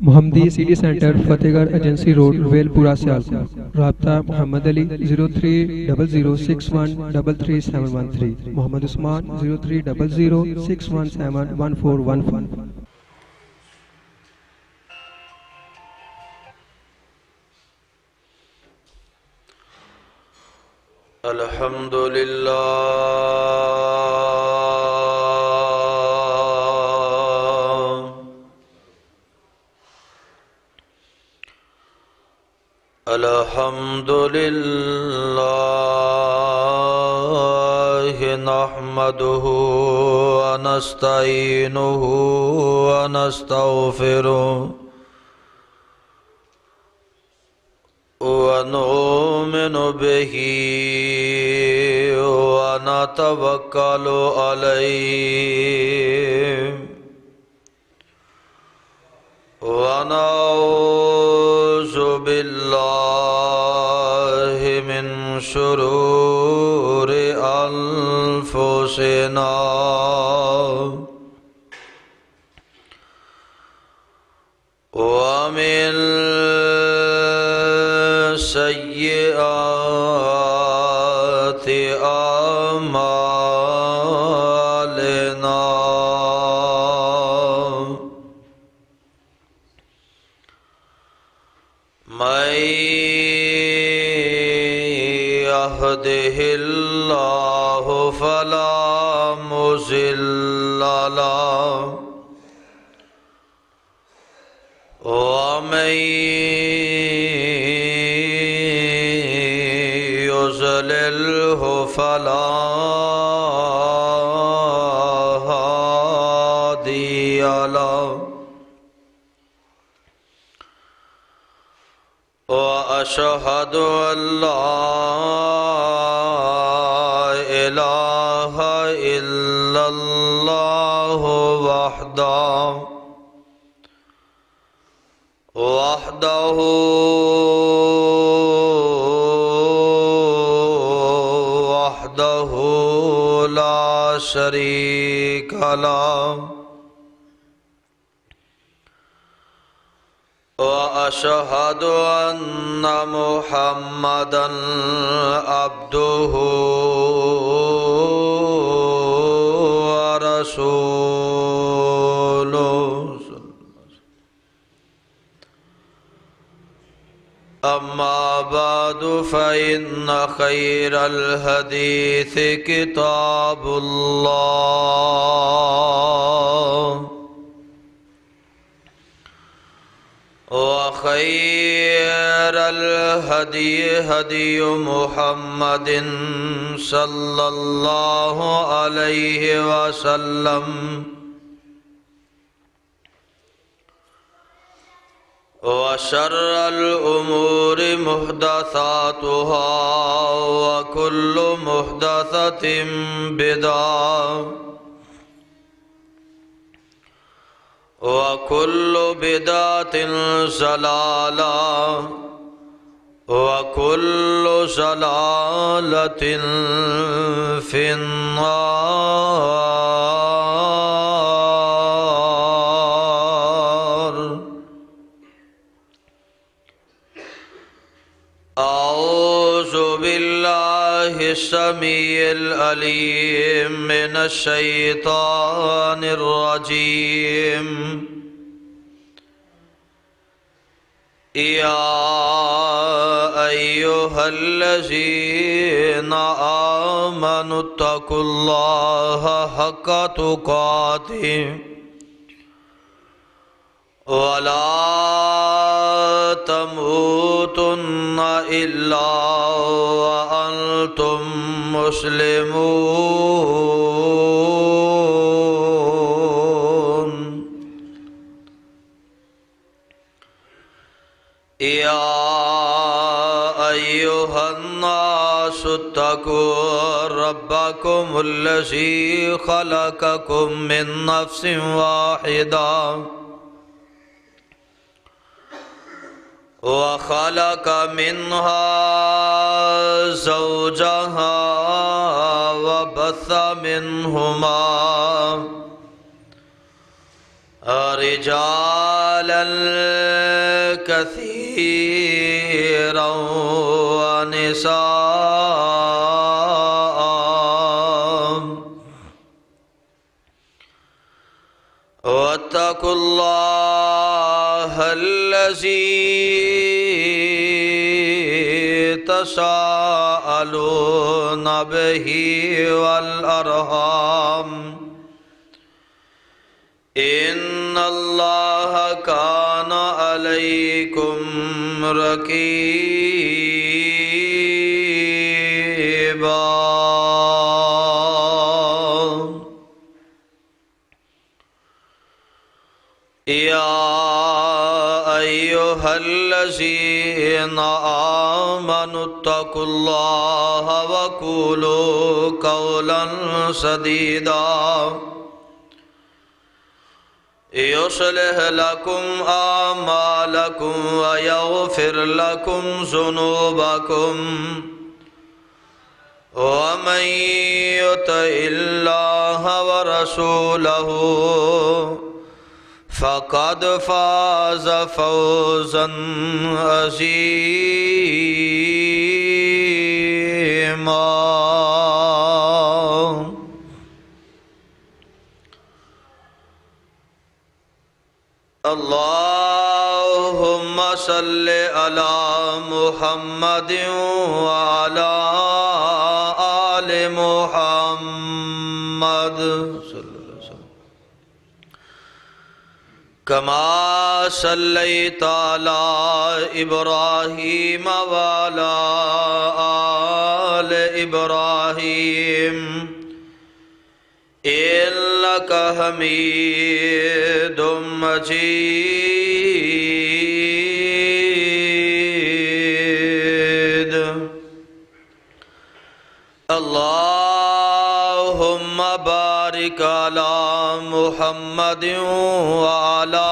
محمدی city centre فتح گڑھ agency road well پورہ سیالکوٹ۔ رابطہ محمد علی 0300613373 محمد عثمان 030061711415۔ الحمد للہ الحمد للہ نحمده ونستعینه ونستغفره ونؤمن به ونتوکل علیہ ونعوذ باللہ من شرور انفسنا ومن سیئات اعمالنا من يهده الله فلا مضل له ومن يضلله فلا هادي له وأشهد أن لا إله إلا الله وحده لا شريك له وأشهد أن محمدًا عبده ورسوله أما بعد فإن خير الحديث كتاب الله وخير الهدي هدي محمد صلى الله عليه وسلم وشر الأمور محدثاتها وكل محدثة بدعة وكل بدعة ضلالة وكل ضلالة في النار. أعوذ بالله السميع العليم من الشيطان الرجيم. يا أيها الذين آمنوا اتقوا الله حق تقاته ولا تموتن إلا وأنتم مسلمون. يا أيها الناس اتقوا ربكم الذي خلقكم من نفس واحدة وخلق منها زوجها وبث منهما رجالا رجالا كثيرا ونساء واتقوا الله الذي تساءلون به والأرحام إن الله كان عليكم رقيبا يا أيها الذين آمنوا اتقوا الله وقولوا قولا سديدا يصلح لكم أعمالكم ويغفر لكم ذنوبكم ومن يطع الله ورسوله فقد فاز فوزا عظيما. اللهم صل على محمد وعلى آل محمد كما صليت على إبراهيم وعلى آل إبراهيم إنك حميد مجيد. اللهم بارك على محمد وعلى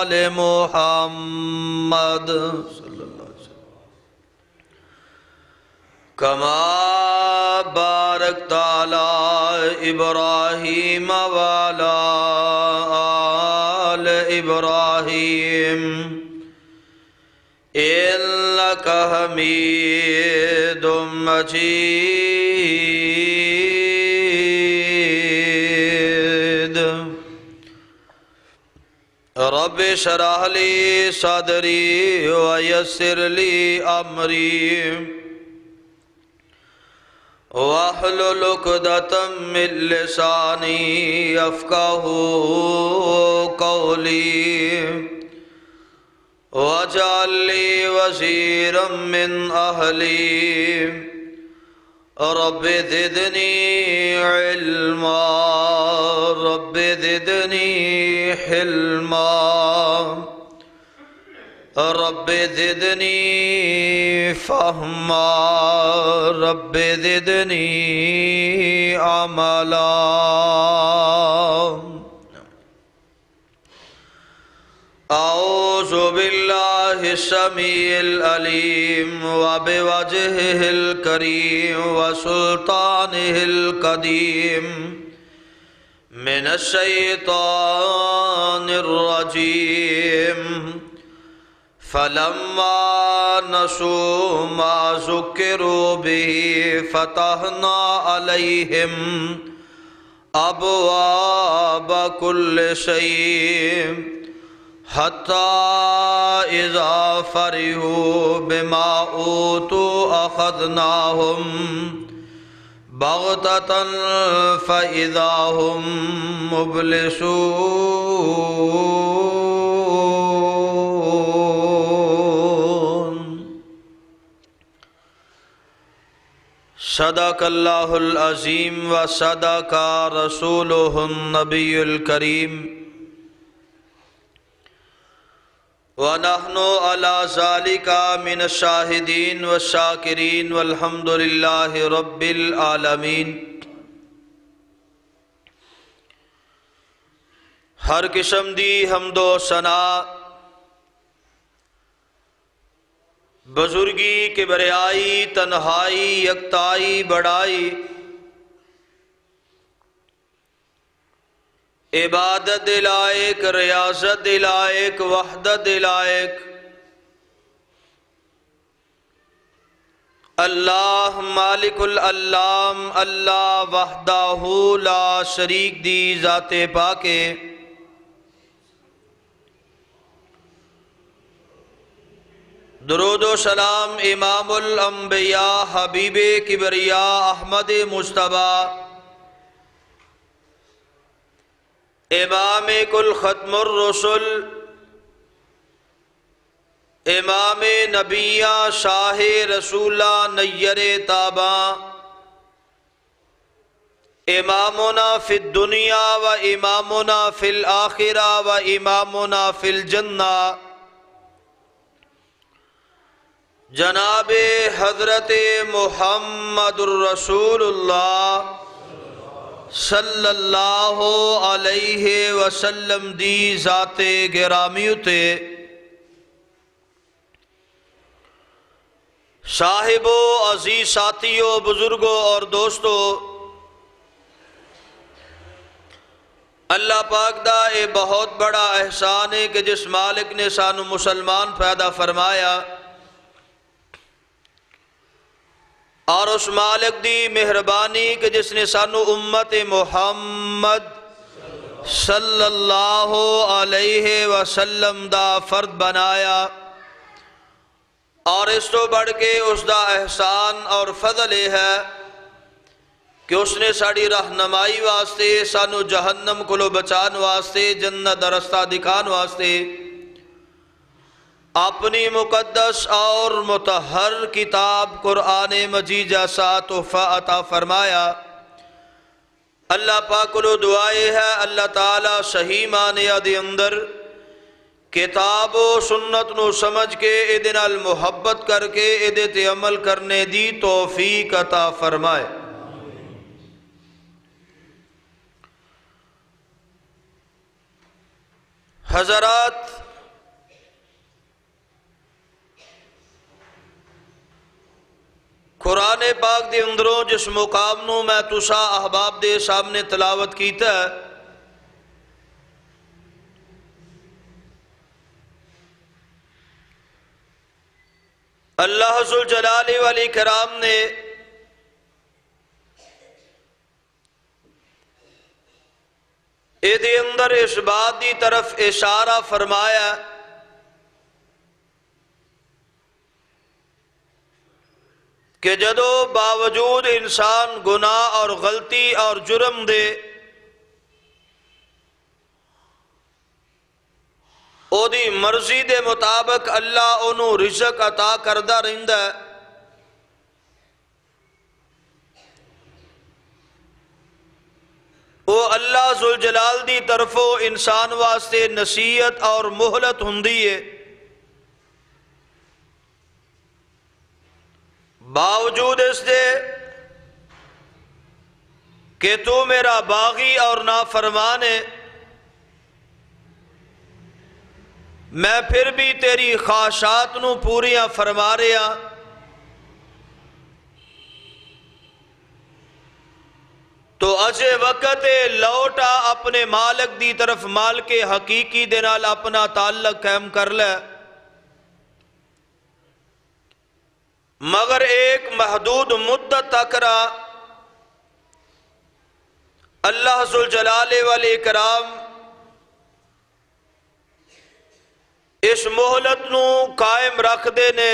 آل محمد كما باركت على إبراهيم وعلى آل إبراهيم إنك حميد مجيد. رب اشرح لي صدري ويسر لي أمري واحلل عقدة من لساني يفقهوا قولي واجعل لي وزيرا من أهلي رب زدني علما رب زدني حلما رب زدني فهما رب زدني عملا. أعوذ بالله السميع العليم وبوجهه الكريم وسلطانه القديم من الشيطان الرجيم. فلما نسوا ما ذكروا به فتحنا عليهم أبواب كل شيء حتى إذا فرحوا بما أوتوا أخذناهم بغتة فإذا هم مبلسون. صدق اللہ العظیم و صدق رسولہ النبی الکریم ونحن على ذلك من الشاہدین والشاکرین والحمد للہ رب العالمین. ہر قسم دی حمد و ثنا بزرگی کبریائی تنہائی یکتائی بڑائی عبادت لائق، ریاضت لائق، وحدت لائق اللہ مالک العلام اللہ وحدہ لا شریک دی ذات پاکے درود و سلام امام الانبیاء حبیب کبریاء احمد مجتبیٰ امام کل ختم الرسل امام نبیہ شاہ رسولہ نیر تابہ امامنا فی الدنیا و امامنا فی الآخرہ و امامنا فی الجنہ جناب حضرت محمد الرسول اللہ صلی اللہ علیہ وسلم دی ذات گرامی تے صاحبو عزیز ساتھیو بزرگوں اور دوستو اللہ پاک دا اے بہت بڑا احسان ہے کہ جس مالک نے سانو مسلمان پیدا فرمایا اور اس مالک دی مہربانی کہ جس نے سانو امت محمد صلی اللہ علیہ وسلم دا فرد بنایا اور اس تو بڑھ کے اس دا احسان اور فضل ہے کہ اس نے ساڑی رہنمائی واسطے سانو جہنم کو بچان واسطے جنت رستہ دکھان واسطے اپنی مقدس اور مطہر کتاب قرآن مجید جیسا تحفہ عطا فرمایا اللہ پاک کو دعائے ہے اللہ تعالیٰ صحیح معنی دے اندر کتاب و سنت نو سمجھ کے ادن المحبت کر کے ادت عمل کرنے دی توفیق عطا فرمائے حضرات قرآن پاک دے اندروں جس مقام نو میں تسا احباب دے سامنے تلاوت کیتا ہے اللہ ذوالجلال والاکرام نے دے اندر اس بات دی طرف اشارہ فرمایا کہ جدو باوجود انسان گناہ اور غلطی اور جرم دے او دی مرضی دے مطابق اللہ انہوں رزق عطا کردہ رہندہ ہے او اللہ ذوالجلال دی طرفو انسان واسطے نصیحت اور مہلت ہندی ہے باوجود اس دے کہ تو میرا باغی اور نافرمان ہے میں پھر بھی تیری خواہشات نو پوریاں فرما رہا تو اجے وقت لوٹا اپنے مالک دی طرف مالک حقیقی دے نال اپنا تعلق قائم کر لے مگر ایک محدود مدت تک رہا اللہ ذوالجلال والاکرام اس مہلت نو قائم رکھ دے نے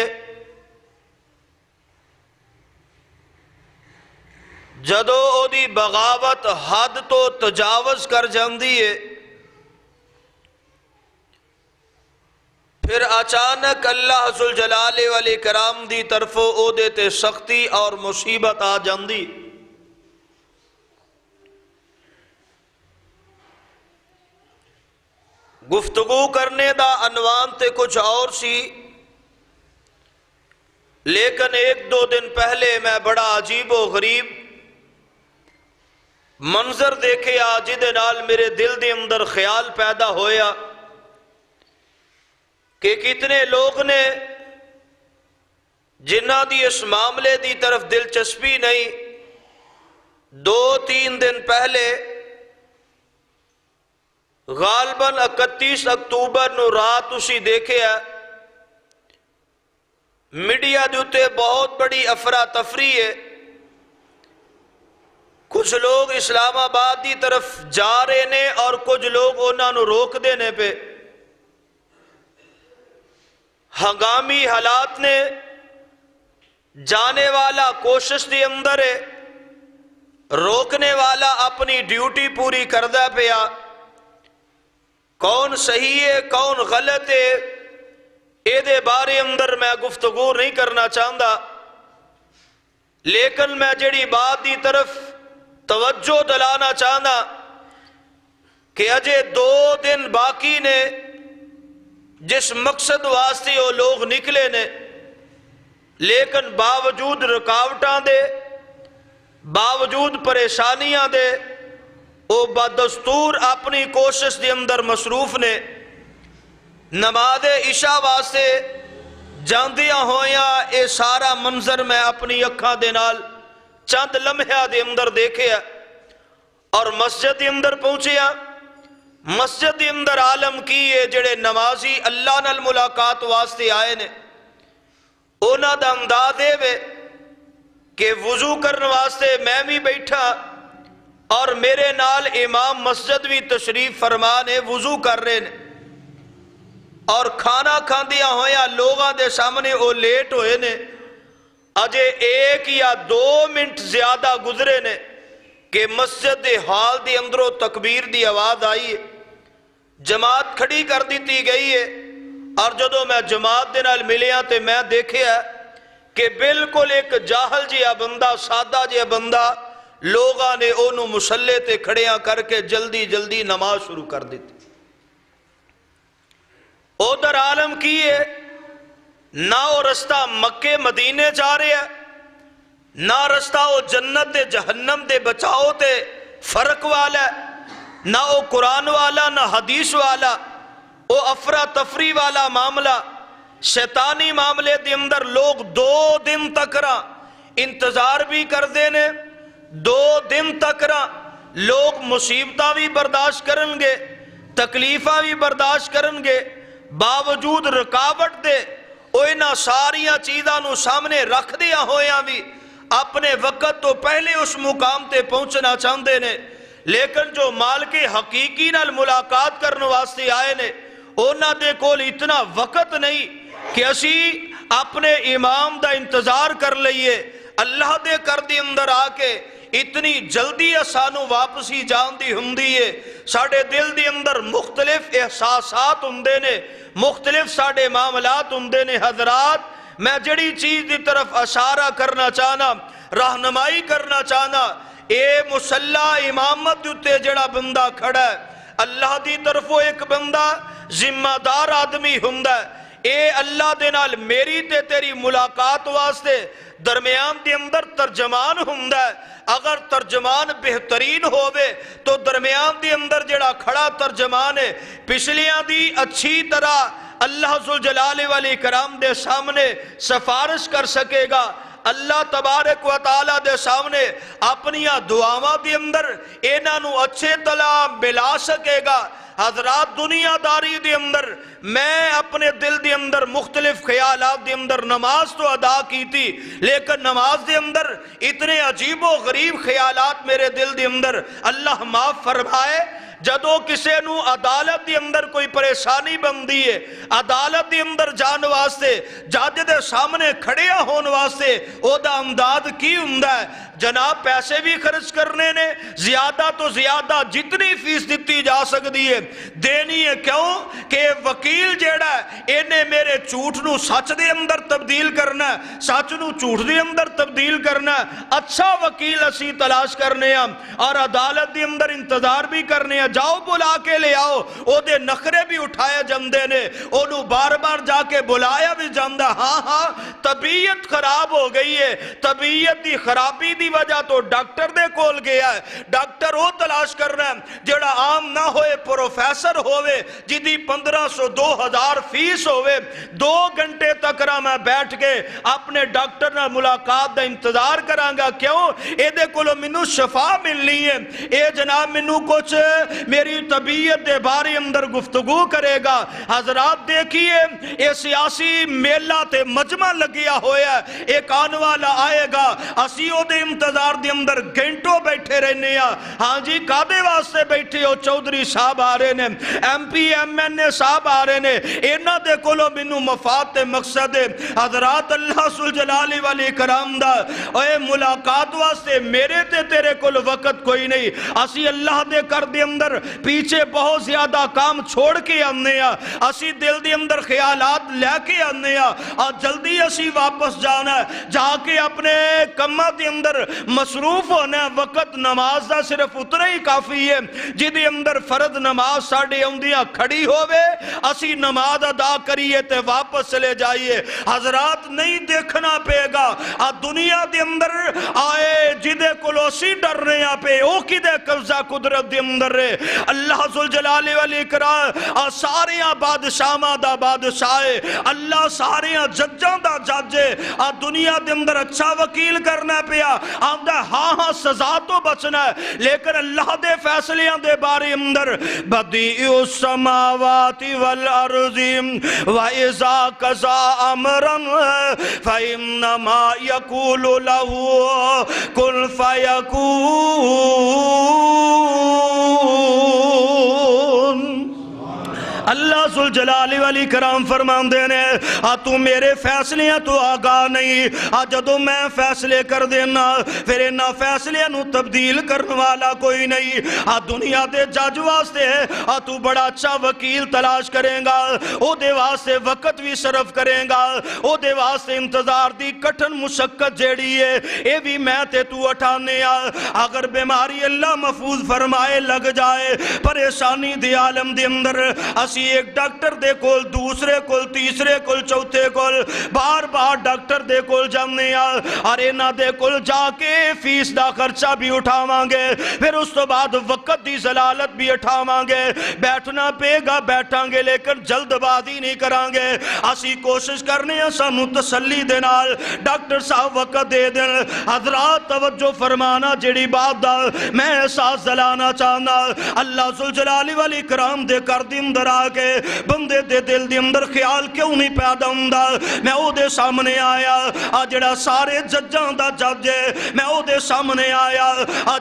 جدو او دی بغاوت حد تو تجاوز کر جاندی ہے پھر اچانک اللہ ذوالجلال والاکرام دی طرفو او دیتے سختی اور مصیبت آ جاندی گفتگو کرنے دا عنوان تے کچھ اور سی لیکن ایک دو دن پہلے میں بڑا عجیب و غریب منظر دیکھے آج دے نال میرے دل دے اندر خیال پیدا ہویا کہ کتنے لوگ نے جنہ دی اس معاملے دی طرف دلچسپی نہیں دو تین دن پہلے غالباً 31 اکتوبر نو رات اسی دیکھے ہے میڈیا دے اتے بہت بڑی افراتفری ہے. کچھ لوگ اسلام آباد کی طرف جا رہے نے اور کچھ لوگ انہاں نو روک دینے پہ. ہنگامی حالات نے جانے والا کوشش دی اندر ہے، روکنے والا اپنی ڈیوٹی پوری کردہ پیا. کون صحیح ہے کون غلط ہے اے دے بارے اندر میں گفتگو نہیں کرنا چاہتا، لیکن میں جڑی بات دی طرف توجہ دلانا چاہنا کہ اجے 2 دن باقی نے جس مقصد واسطے وہ لوگ نکلے نے، لیکن باوجود رکاوٹاں دے باوجود پریشانیاں دے وہ بدستور اپنی کوشش دے اندر مصروف نے. نماز عشاء واسطے جاندیاں ہویاں اے سارا منظر میں اپنی اکھاں دے نال چند لمحہ دے اندر دیکھے ہے اور مسجد دے اندر پہنچیا. مسجد دے اندر عالم کی ہے جڑے نمازی اللہ نال ملاقات واسطے آئے نے، انہاں دا انداز ہے کہ وضو کرن واسطے میں بھی بیٹھا اور میرے نال امام مسجد بھی تشریف فرما نے وضو کر رہے نے، اور کھانا کھاندیاں ہویا لوگاں دے سامنے وہ لیٹ ہوئے نے. اجے 1 یا 2 منٹ زیادہ گزرے نے کہ مسجد دے حال دی اندروں تکبیر دی آواز آئی ہے، جماعت کھڑی کر دیتی گئی ہے. اور جدو میں جماعت دے نال ملیا تے میں دیکھیا کہ بالکل ایک جاہل جہا بندہ سادہ جہا بندہ لوگاں نے انہوں مصلے تے کھڑیاں کر کے جلدی جلدی نماز شروع کر دیتی. ادھر عالم کی ہے نہ وہ رستہ مکے مدینے جا رہے ہے، نہ رستہ وہ جنت دے جہنم دے بچاؤ تے فرق والا ہے، نہ وہ قرآن والا نہ حدیث والا، وہ افراتفری والا معاملہ شیطانی معاملے دے اندر لوگ 2 دن تک انتظار بھی کر دینے. 2 دن تک لوگ مصیبتاں بھی برداشت کرن گے، تکلیفاں بھی برداشت کرن گے، باوجود رکاوٹ دے وہ انہاں ساریاں چیزاں نو سامنے رکھ دیا ہویاں بھی اپنے وقت تو پہلے اس مقام تے پہنچنا چاہتے نے. لیکن جو مالک حقیقی نال ملاقات کرنے واسطے آئے نے انہاں دے کول اتنا وقت نہیں کہ اسی اپنے امام دا انتظار کر لئیے. اللہ دے کر دی اندر آ کے اتنی جلدی سانو واپسی جان دی ہندی ہے. ساڑھے دل دی اندر مختلف احساسات ہندے نے، مختلف ساڑھے معاملات ہندے نے. حضرات میں جڑی چیز دی طرف اشارہ کرنا چاہنا، رہنمائی کرنا چاہنا، اے مسلح امامت دیتے جڑا بندہ کھڑا ہے اللہ دی طرف وہ ایک بندہ ذمہ دار آدمی ہندہ ہے. اے اللہ دے نال میری تے تیری ملاقات واسطے درمیان دے اندر ترجمان ہندہ ہے. اگر ترجمان بہترین ہوئے تو درمیان دے اندر جڑا کھڑا ترجمان ہے پچھلیاں دی اچھی طرح اللہ ذوالجلال والاکرام دے سامنے سفارش کر سکے گا. اللہ تبارک و تعالی دے سامنے اپنیاں دعاواں دے اندر انہاں نو اچھے طرح ملا سکے گا. حضرات دنیا داری دے اندر میں اپنے دل دے اندر مختلف خیالات دے اندر نماز تو ادا کی تھی، لیکن نماز دے اندر اتنے عجیب و غریب خیالات میرے دل دے اندر اللہ معاف فرمائے. جدو کسے نو عدالت دی اندر کوئی پریشانی بندی ہے، عدالت دی اندر جان واسطے جج دے سامنے کھڑیا ہون واسطے او دا امداد کی ہوندا ہے؟ جناب پیسے بھی خرچ کرنے نے، زیادہ تو زیادہ جتنی فیس دیتی جا سکتی ہے دینی ہے. کیوں کہ وکیل جیڑا ہے انہیں میرے جھوٹ نو سچ دے اندر تبدیل کرنا ہے، سچ نو جھوٹ دے اندر تبدیل کرنا ہے. اچھا وکیل اسی تلاش کرنے ہیں اور عدالت دے اندر انتظار بھی کرنے ہیں. جاؤ بلا کے لے آؤ، او دے نخرے بھی اٹھائے جاندے نے، انہوں بار بار جا کے بلایا بھی جاندہ. ہاں طبیعت خراب ہو گئی ہے، طبیعت دی خرابی دی وجہ تو ڈاکٹر دے کول گیا ہے. ڈاکٹر وہ تلاش کر رہا ہے جڑا عام نہ ہوئے، پروفیسر ہوئے جدی 1500-2000 فیس ہوئے. 2 گھنٹے تک میں بیٹھ کے اپنے ڈاکٹر نہ ملاقات دا انتظار کرانگا. کیوں؟ اے دے کولو منو شفا ملنی ہے. اے جناب منو کچھ میری طبیعت دے بارے اندر گفتگو کرے گا۔ حضرات دیکھیے یہ سیاسی میلہ تے مجمع لگیا ہویا ہے، ایک آن والا آئے گا، اسی او دے انتظار دے اندر گھنٹوں بیٹھے رہنے ہیں۔ ہاں جی کادے واسطے بیٹھے ہو؟ چودھری صاحب آ رہے نے، ایم پی ایم این اے صاحب آ رہے نے، انہاں دے کولو مینوں مفاد تے مقصد ہے۔ حضرات اللہ ذوالجلال والاکرام دا اے ملاقات واسطے میرے تے تیرے کول وقت کوئی نہیں۔ اسی اللہ دے کر دے اندر پیچھے بہت زیادہ کام چھوڑ کے آنے ہیں، اسی دل دے اندر خیالات لے کے آنے ہیں، اور جلدی اسی واپس جانا ہے، جا کے اپنے کمہ دے اندر مصروف ہونا ہے۔ وقت نماز دا صرف اتنا ہی کافی ہے جدے اندر فرد نماز ساڑھے اوندیاں کھڑی ہوئے، اسی نماز ادا کریے تے واپس چلے جائیے۔ حضرات نہیں دیکھنا پے گا دنیا دے اندر آئے جدے کلوسی ڈر رہے ہیں پہ او کی دے قبضہ قدرت دے اندر رہے۔ اللہ ذوالجلال والاکرام ساریاں بادشاہاں دا بادشاہ ہے، اللہ ساریاں ججاں دا جج ہے۔ دنیا دے اندر اچھا وکیل کرنا پیا، آمدہ ہاں ہاں سزا تو بچنا ہے، لیکن اللہ دے فیصلیاں دے بارے اندر بدیع السماوات والارض وَإِذَا قَضَىٰ أَمْرًا فَإِنَّمَا يَقُولُ لَهُ كُن فَيَكُونُ۔ اللہ ذوالجلال والاکرام فرماندے نے تو میرے فیصلے تو آگاہ نہیں، جدوں میں فیصلے کر دینا پھر انہاں فیصلے نو تبدیل کرنے والا کوئی نہیں۔ دنیا دے جج واسطے تو بڑا اچھا وکیل تلاش کریں گا، او دے واسطے وقت بھی صرف کریں گا، او دے واسطے انتظار دی کٹھن مشقت جیڑی ہے اے بھی میں تے تو اٹھانے اگر بیماری اللہ محفوظ فرمائے لگ جائے پریشانی دی عالم دے اندر اسی ایک ڈاکٹر دے کول دوسرے کول تیسرے کول چوتھے کول بار بار ڈاکٹر دے کول جانے اور انہاں دے کول جا کے فیس دا خرچہ بھی اٹھاواں گے، پھر اس تو بعد وقت دی ضلالت بھی اٹھاواں گے، بیٹھنا پے گا بیٹھاں گے لیکن جلد بازی نہیں کران گے۔ اسی کوشش کرنے ہیں سانو تسلی دے نال ڈاکٹر صاحب وقت دے دیں۔ حضرات توجہ فرمانا جڑی بات دا میں احساس دلانا چاہنا، اللہ ذوالجلال والاکرام دے کر دے اندر آگے بندے دے دل دے اندر خیال کیوں نہیں پیدا ہوندا؟ میں او دے سامنے آیا جڑا سارے ججاں دا جج ہے، میں او دے سامنے آیا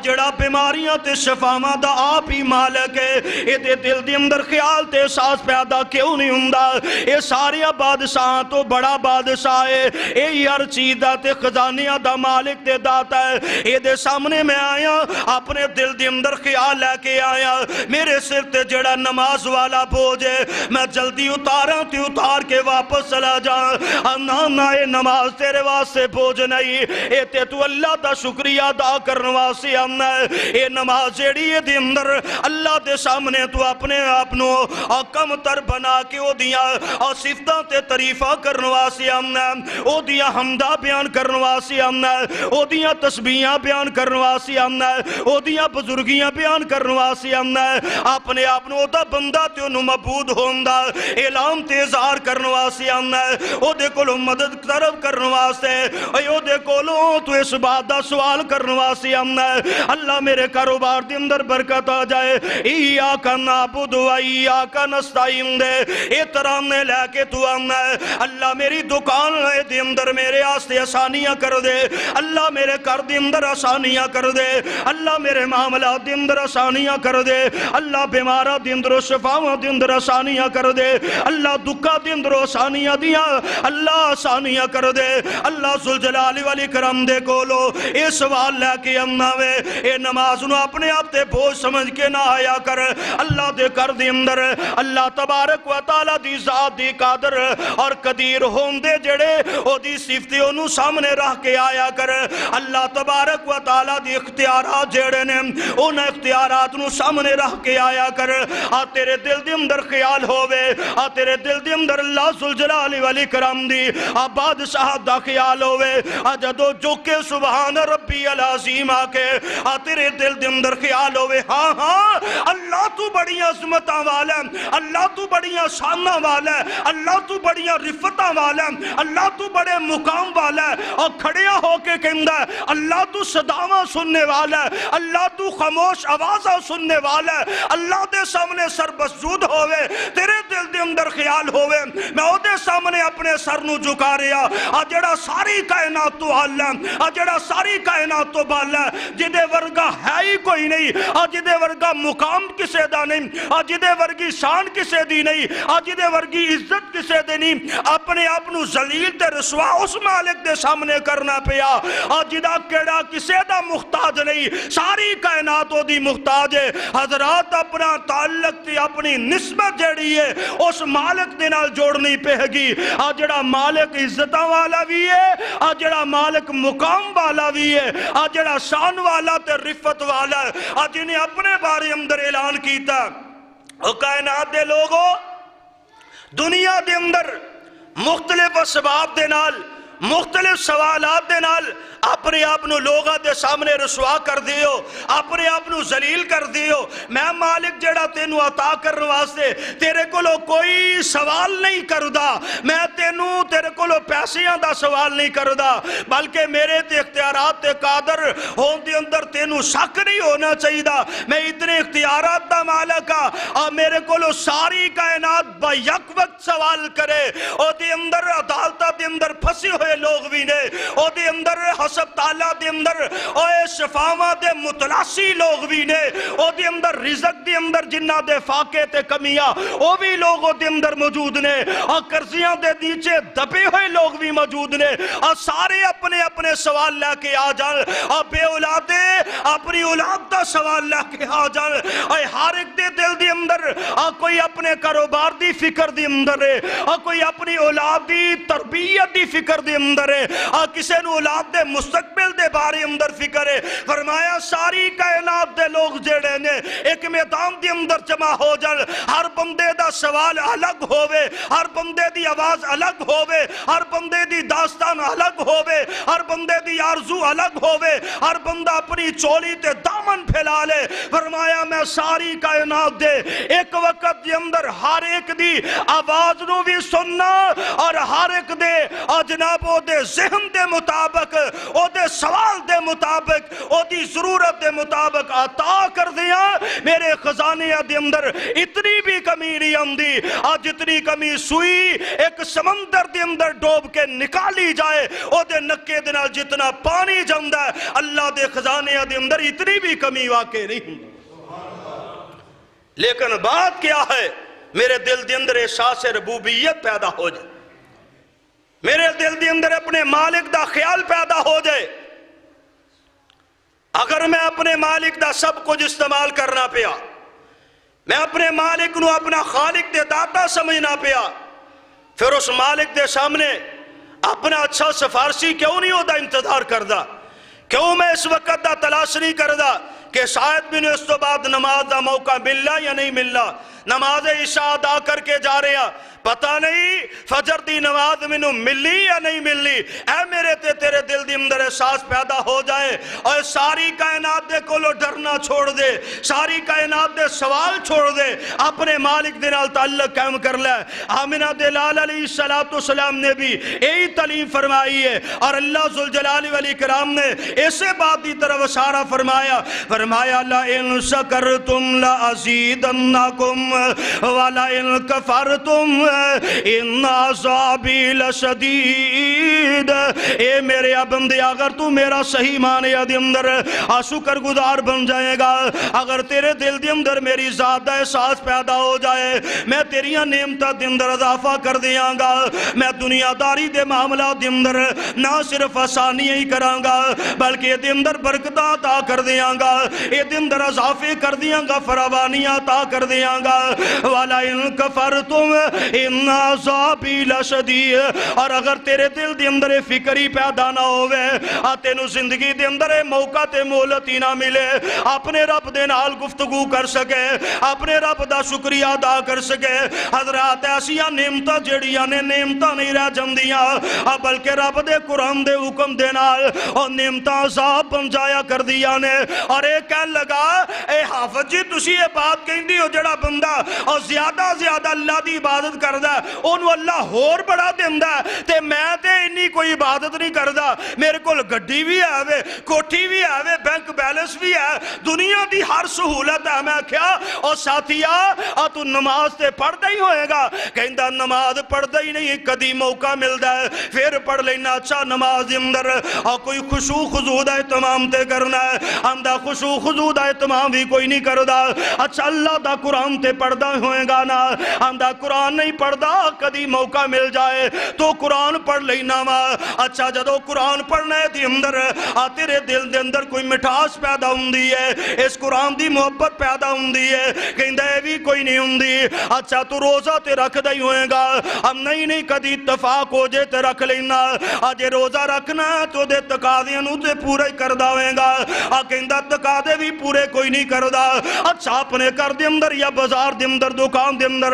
جڑا بیماریاں تے شفاواں دا آپ ہی مالک ہے، اے دے دل دے اندر خیال تے احساس پیدا کیوں نہیں ہوندا؟ اے سارے بادشاہ تو بڑا بادشاہ ہے، اے ہر چیز دا تے خزانیاں دا مالک تے داتا ہے۔ اے دے سامنے میں آیا اپنے دل دے اندر خیال لے کے آیا میرے سر تے جڑا نماز والا بوجھے میں جلدی اتاراں تے اتار کے واپس چلا جاؤں، نہ اے نماز تیرے واسطے بوجھ نہیں، اے تے تو اللہ دا شکریہ ادا کرنے واسطے آنا ہے۔ اے نماز جیڑی ہے دے اندر اللہ دے سامنے تو اپنے اپنوں کم تر بنا کے او دیاں صفتاں تے تعریفاں کرنے واسطے آنا ہے، او دیاں حمدہ بیان کرنے واسطے آنا ہے، او دیاں تسبیحاں بیان کرنے واسطے آنا ہے، او دیاں بزرگیاں بیان کرنے واسطے آنا ہے، اپنے اپنوں دا بندہ تے انہوں مبود ہوندہ اعلام تے اظہار کرنے واسطے آنا ہے، او دے کولو مدد طلب کرنے واسطے، او دے کولو تو اس بات دا سوال کرنے واسطے آنا ہے۔ اللہ میرے کاروبار دے اندر برکت آ جائے، ایاک نعبد و ایاک نستعین دے احترام لے کے تو آنا ہے۔ اللہ میری دکان دے اندر میرے آستے آسانیاں کر دے، اللہ میرے کر دے اندر آسانیاں کر دے، اللہ میرے معاملات دے اندر آسانیاں کر دے، اللہ بیمارہ دے اندر شفاواں دے اندر آسانیاں کر دے، اللہ دکھا دے اندر آسانیاں دیاں اللہ آسانیاں کر دے۔ اللہ ذوالجلال والاکرام دے کولو اے سوال لے کے آنا وے، اے نماز نو اپنے آپ تے بوجھ سمجھ کے نہ آیا کر، اللہ دے کر دے اندر اللہ تبارک و تعالی دی ذات دی قادر اور قدیر ہوندے جڑے او دی صفتیں انہوں سامنے رہ کے آیا کر، اللہ تبارک و تعالی دی اختیارات جڑے نے انہاں اختیارات نو سامنے رہ کے آیا کر، تیرے دل دے اندر اندر خیال ہووے تیرے دل دے اندر اللہ ذوالجلال والاکرام دی بادشاہ دا خیال ہووے جدو جھکے سبحان ربی العظیم آکے تیرے دل دے اندر خیال ہووے ہاں ہاں اللہ تو بڑی عظمتاں والا ہے، اللہ تو بڑی شاناں والا ہے، اللہ تو بڑی رفتاں والا ہے، اللہ تو بڑے مقام والا ہے اور کھڑیا ہو کے کہندا ہے اللہ تو صداواں سننے والا ہے، اللہ تو خاموش آوازاں سننے والا ہے، اللہ دے سامنے سر مسجود ہوئے تیرے دل دے اندر خیال ہوئے میں او دے سامنے اپنے سر نو جھکا رہا جڑا ساری کائنات تو حل ہے، جڑا ساری کائنات تو بال ہے، جدے ورگا ہے ہی کوئی نہیں، جدے ورگا مقام کسے دا نہیں، جدے ورگی شان کسے دی نہیں، جدے ورگی عزت کسے دے نہیں، اپنے آپ نو ذلیل تے رسوا اس مالک دے سامنے کرنا پیا جدا کیڑا کسے دا مختاج نہیں، ساری کائنات او دی محتاج ہے۔ حضرات اپنا تعلق تے اپنی نسبت جڑی ہے اس مالک دے نال جوڑنی پہ گی، جڑا مالک عزتاں والا بھی ہے، جڑا مالک مقام والا بھی ہے، جڑا شان والا تے رفت والا ہے، جنہیں اپنے بارے اندر اعلان کیتا او کائنات دے لوگو دنیا دے اندر مختلف اسباب دے نال مختلف سوالات دے نال اپنے آپ نو لوگاں دے سامنے رسوا کر دیو، اپنے آپ نو ذلیل کر دیو۔ میں مالک جڑا تینو عطا کرنے واسطے تیرے کولو کوئی سوال نہیں کردا، میں تینو تیرے کولو پیسیاں دا سوال نہیں کردا، بلکہ میرے تے اختیارات تے قادر ہون دے اندر تینو شک نہیں ہونا چاہیے دا، میں اتنے اختیارات دا مالک اور میرے کولو ساری کائنات با یک وقت سوال کرے، او دے اندر عدالتہ دے اندر پھنسے ہوئے لوگ بھی نے، او دے اندر حسب تعالیٰ دے اندر اوے شفاوہ دے متلاسی لوگ بھی نے، او دے اندر رزق دے اندر جنہ دے فاقے تے کمیاں او بھی لوگ او دے اندر موجود نے، اور کرزیاں دے نیچے دبے ہوئے لوگ بھی موجود نے، اور سارے اپنے اپنے سوال لے کے آ جان، اور بے اولادے اپنی اولاد دا سوال لے کے آ جان، اور ہر ایک دے دل دے اندر کوئی اپنے کاروبار دی فکر دے اندر ہے، اور کوئی اپنی اولاد دی تربیت دی فکر دے اندر ہے، اور کسے نو اولاد دے مستقبل دے بارے اندر فکر ہے۔ فرمایا ساری کائنات دے لوگ جڑے نے ایک میدان دے اندر جمع ہو جان، ہر بندے دا سوال الگ ہووے، ہر بندے دی آواز الگ ہووے، ہر بندے دی داستان الگ ہووے، ہر بندے دی آرزو الگ ہووے، ہر بندہ اپنی چولی تے دامن پھیلا لے۔ فرمایا میں ساری کائنات دے ایک وقت دے اندر ہر ایک دی آواز نو بھی سننا، اور ہر ایک دے جناب او دے ذہن دے مطابق، او دے سوال دے مطابق، او دی ضرورت دے مطابق عطا کر دیا۔ میرے خزانے دے اندر اتنی بھی کمی نہیں آندی، جتنی کمی سوئی ایک سمندر دے اندر ڈوب کے نکالی جائے او دے نکے دے نال جتنا پانی جمدا ہے، اللہ دے خزانے دے اندر اتنی بھی کمی واقع نہیں ہوندی۔ لیکن بات کیا ہے، میرے دل دے اندر احساس ربوبیت پیدا ہو جائے، میرے دل دے اندر اپنے مالک دا خیال پیدا ہو جائے۔ اگر میں اپنے مالک دا سب کچھ استعمال کرنا پیا، میں اپنے مالک نو اپنا خالق دے داتا سمجھنا پیا، پھر اس مالک دے سامنے اپنا اچھا سفارشی کیوں نہیں ہوتا انتظار کردہ؟ کیوں میں اس وقت دا تلاش نہیں کردہ کہ شاید بھی اس تو بعد نماز دا موقع ملنا یا نہیں ملنا؟ نماز عشاء ادا کر کے جا رہے ہیں، پتہ نہیں فجر دی نماز منو ملی یا نہیں ملی۔ اے میرے تے تیرے دل دی اندر احساس پیدا ہو جائے، اور ساری کائنات دے کولو ڈرنا چھوڑ دے، ساری کائنات دے سوال چھوڑ دے، اپنے مالک دے نال تعلق قائم کر لے۔ آمنہ دلال علیہ السلام نے بھی یہی تعلیم فرمائی ہے، اور اللہ ذوالجلال والاکرام نے ایسے بات دی طرف اشارہ فرمایا، فرمایا لَإِن شَكَرْتُمْ لَأَزِيدَنَّكُمْ وَلَئِن كَفَرْتُمْ ان عذابی لشدید۔ اے میرے بندے اگر تو میرا صحیح معنی دے اندر شکر گزار بن جائے گا، اگر تیرے دل دے اندر میری ذات دا احساس پیدا ہو جائے، میں تیریاں نعمتاں دے اندر اضافہ کر دیاں گا، میں دنیا داری دے معاملات دے اندر نہ صرف آسانی ہی کراں گا بلکہ دے اندر برکتاں عطا کر دیاں گا، دے اندر اضافے کر دیاں گا، فراوانیاں عطا کر دیاں گا۔ وَلَئِن كَفَرْتُمْ إِنَّ عَذَابِي لَشَدِيدٌ۔ اور اگر تیرے دل دے اندر فکری پیدا نہ ہوئے تینو زندگی دے اندر موقع تے مہلت ہی نہ ملے اپنے رب دے نال گفتگو کر سکے اپنے رب دا شکریہ ادا کر سکے، حضرات ایسیاں نعمتاں جڑیاں نے نعمتاں نہیں رہ جاندیاں بلکہ رب دے قرآن دے حکم دے نال اور نعمتاں عذاب بن جایا کر دیا نے۔ اور ایک کہن لگا اے حافظ جی تسی یہ بات کہندی ہو جڑا بندہ اور زیادہ زیادہ اللہ دی عبادت کردا ہے اونوں اللہ ہور بڑا دیندا ہے تے میں تے انی کوئی عبادت نہیں کردا، میرے کول گڈی بھی ہے وے کوٹھی بھی ہے وے بینک بیلنس بھی ہے دنیا دی ہر سہولت ہے۔ میں کیا اور ساتھیا تو نماز تے پڑھدا ہی ہوئے گا؟ کہندا نماز پڑھدا ہی نہیں، کدی موقع ملدا ہے پھر پڑھ لینا۔ اچھا نماز اندر اور کوئی خشوع خضوع دا اہتمام تے کرنا ہے، آندا خشوع خضوع دا اہتمام بھی کوئی نہیں کردا۔ اچھا اللہ دا قرآن تے پڑھدا ہوئے گا نا، آندا قرآن نہیں پڑھدا کدی موقع مل جائے تو قرآن پڑھ لینا وا۔ اچھا جدو قرآن پڑھنے دی اندر تیرے دل دے اندر کوئی مٹھاس پیدا ہوندی ہے، اس قرآن دی محبت پیدا ہوندی ہے، کہندا ہے بھی کوئی نہیں ہوندی۔ اچھا تو روزہ تے رکھ دے ہوئے گا، ہم نہیں کدی اتفاق ہو جے تے رکھ لینا، جے روزہ رکھنا تو دے تقاضیاں نو تے پورا ہی کردا ہوئے گا، کہندا تقاضے بھی پورے کوئی نہیں کردا۔ اچھا اپنے گھر دے اندر یا بازار دے اندر دکان دے اندر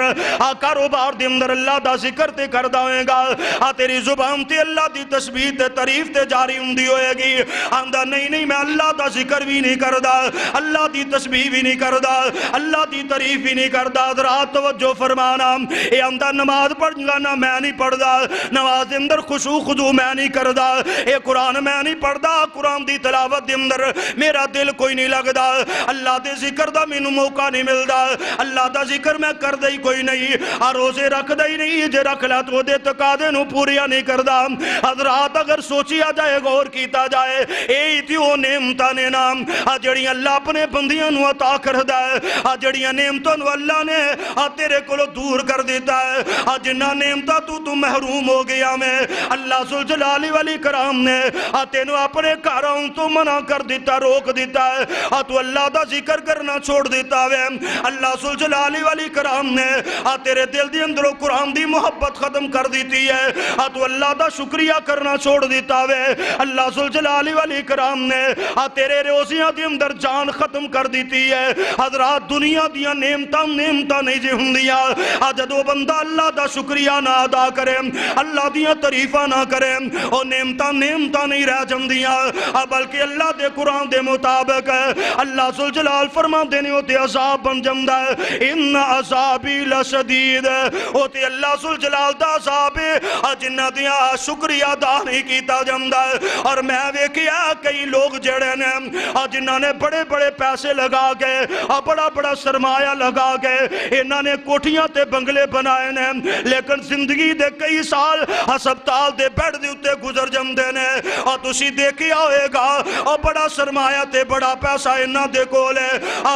کاروبار دے اندر اللہ دا ذکر تے کردا ہوئے گا، تیری زبان تے اللہ دی تسبیح تے تعریف تے جاری ہوندی ہوئے گی، آندا نہیں میں اللہ دا ذکر بھی نہیں کردا، اللہ دی تسبیح بھی نہیں کردا، اللہ دی تعریف بھی نہیں کردا۔ حضرات توجہ فرمانا، اے آندا نماز پڑھ گا میں نہیں پڑھدا، نماز دے اندر خشوع خضوع میں نہیں کردا، اے قرآن میں نہیں پڑھدا، قرآن دی تلاوت دے اندر میرا دل کوئی نہیں لگدا، اللہ دے ذکر دا مینوں موقع نہیں ملدا، اللہ دا ذکر میں کردا ہی کوئی نہیں، روزے رکھدا ہی نہیں، جے رکھ لا تو دے تقاضے نو پوریا نہیں کردا۔ حضرات اگر سوچیا جائے غور کیتا جائے اے تے او نعمتاں نے نام جڑیاں اللہ اپنے بندیاں نو عطا کردا ہے، جڑیاں نعمتاں نو اللہ نے تیرے کولوں دور کر دیتا ہے، جنہاں نعمتاں تو محروم ہو گیا میں اللہ ذوالجلال والاکرام نے تینوں اپنے گھراں تو منع کر دیتا روک دیتا ہے، تو اللہ دا ذکر کرنا چھوڑ دیتا ہے۔ اللہ ذوالجلال والاکرام نے تیرے دل دے اندر قرآن دی محبت ختم کر دیتی ہے، تو اللہ دا شکریہ کرنا چھوڑ دیتا ہے۔ اللہ ذوالجلال والاکرام نے تیرے روزیاں دے اندر جان ختم کر دیتی ہے۔ حضرات دنیا دیاں نعمتاں نہیں جے ہوندیاں جدو بندہ اللہ دا شکریہ نہ ادا کرے اللہ دیاں تعریفاں نہ کرے او نعمتاں نہیں رہ جاندیاں بلکہ اللہ دے قرآن دے مطابق اللہ ذوالجلال فرماندے نے او تے عذاب بن جاندا ہے، ان عذابی لشدید، او تے اللہ ذوالجلال دا عذاب جنہاں دیاں شکریہ ادا نہیں کیتا جاندا ہے۔ اور میں ویکھیا کئی لوگ جڑے نے جنہاں نے بڑے بڑے پیسے لگا کے بڑا بڑا سرمایہ لگا کے انہاں نے کوٹھیاں تے بنگلے بنائے نے، لیکن زندگی دے کئی سال ہسپتال دے بیڈ دے اتے گزر جاندے نے، اور تسی دیکھیا ہوئے گا اور بڑا سرمایہ تے بڑا پیسہ انہاں دے کول ہے،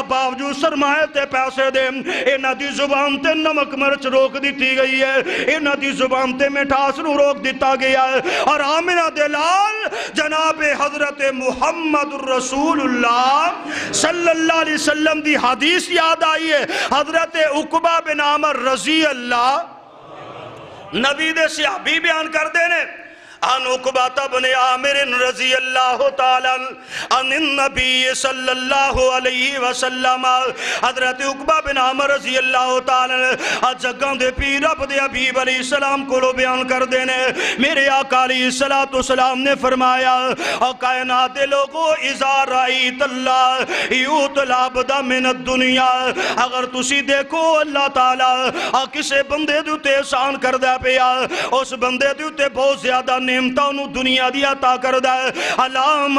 باوجود سرمایہ تے پیسے دے انہاں دی زبان تے نمک مرچ روک دیتی گئی ہے، انہاں دی زبان تے مٹھاس نو روک دیتا گیا ہے۔ اور آمنہ دلال جناب حضرت محمد الرسول اللہ صلی اللہ علیہ وسلم دی حدیث یاد آئی ہے، حضرت عقبہ بن عامر رضی اللہ نبی دے صحابی بیان کر دینے ان عقبہ بن عامر رضی اللہ تعالی عن النبی صلی اللہ علیہ وسلم، حضرت عقبہ بن عامر رضی اللہ تعالی جگہ دے پیر رب دے حبیب علیہ السلام کو بیان کر دینے میرے آقا علیہ السلام نے فرمایا اور کائنات دے لوگو اذا رأیت اللہ یوت العبد من الدنیا، اگر تسی دیکھو اللہ تعالی کسے بندے دوتے احسان کر دے پیا اس بندے دوتے بہت زیادہ نعمتاں انہوں دنیا دی عطا کردا ہے، علام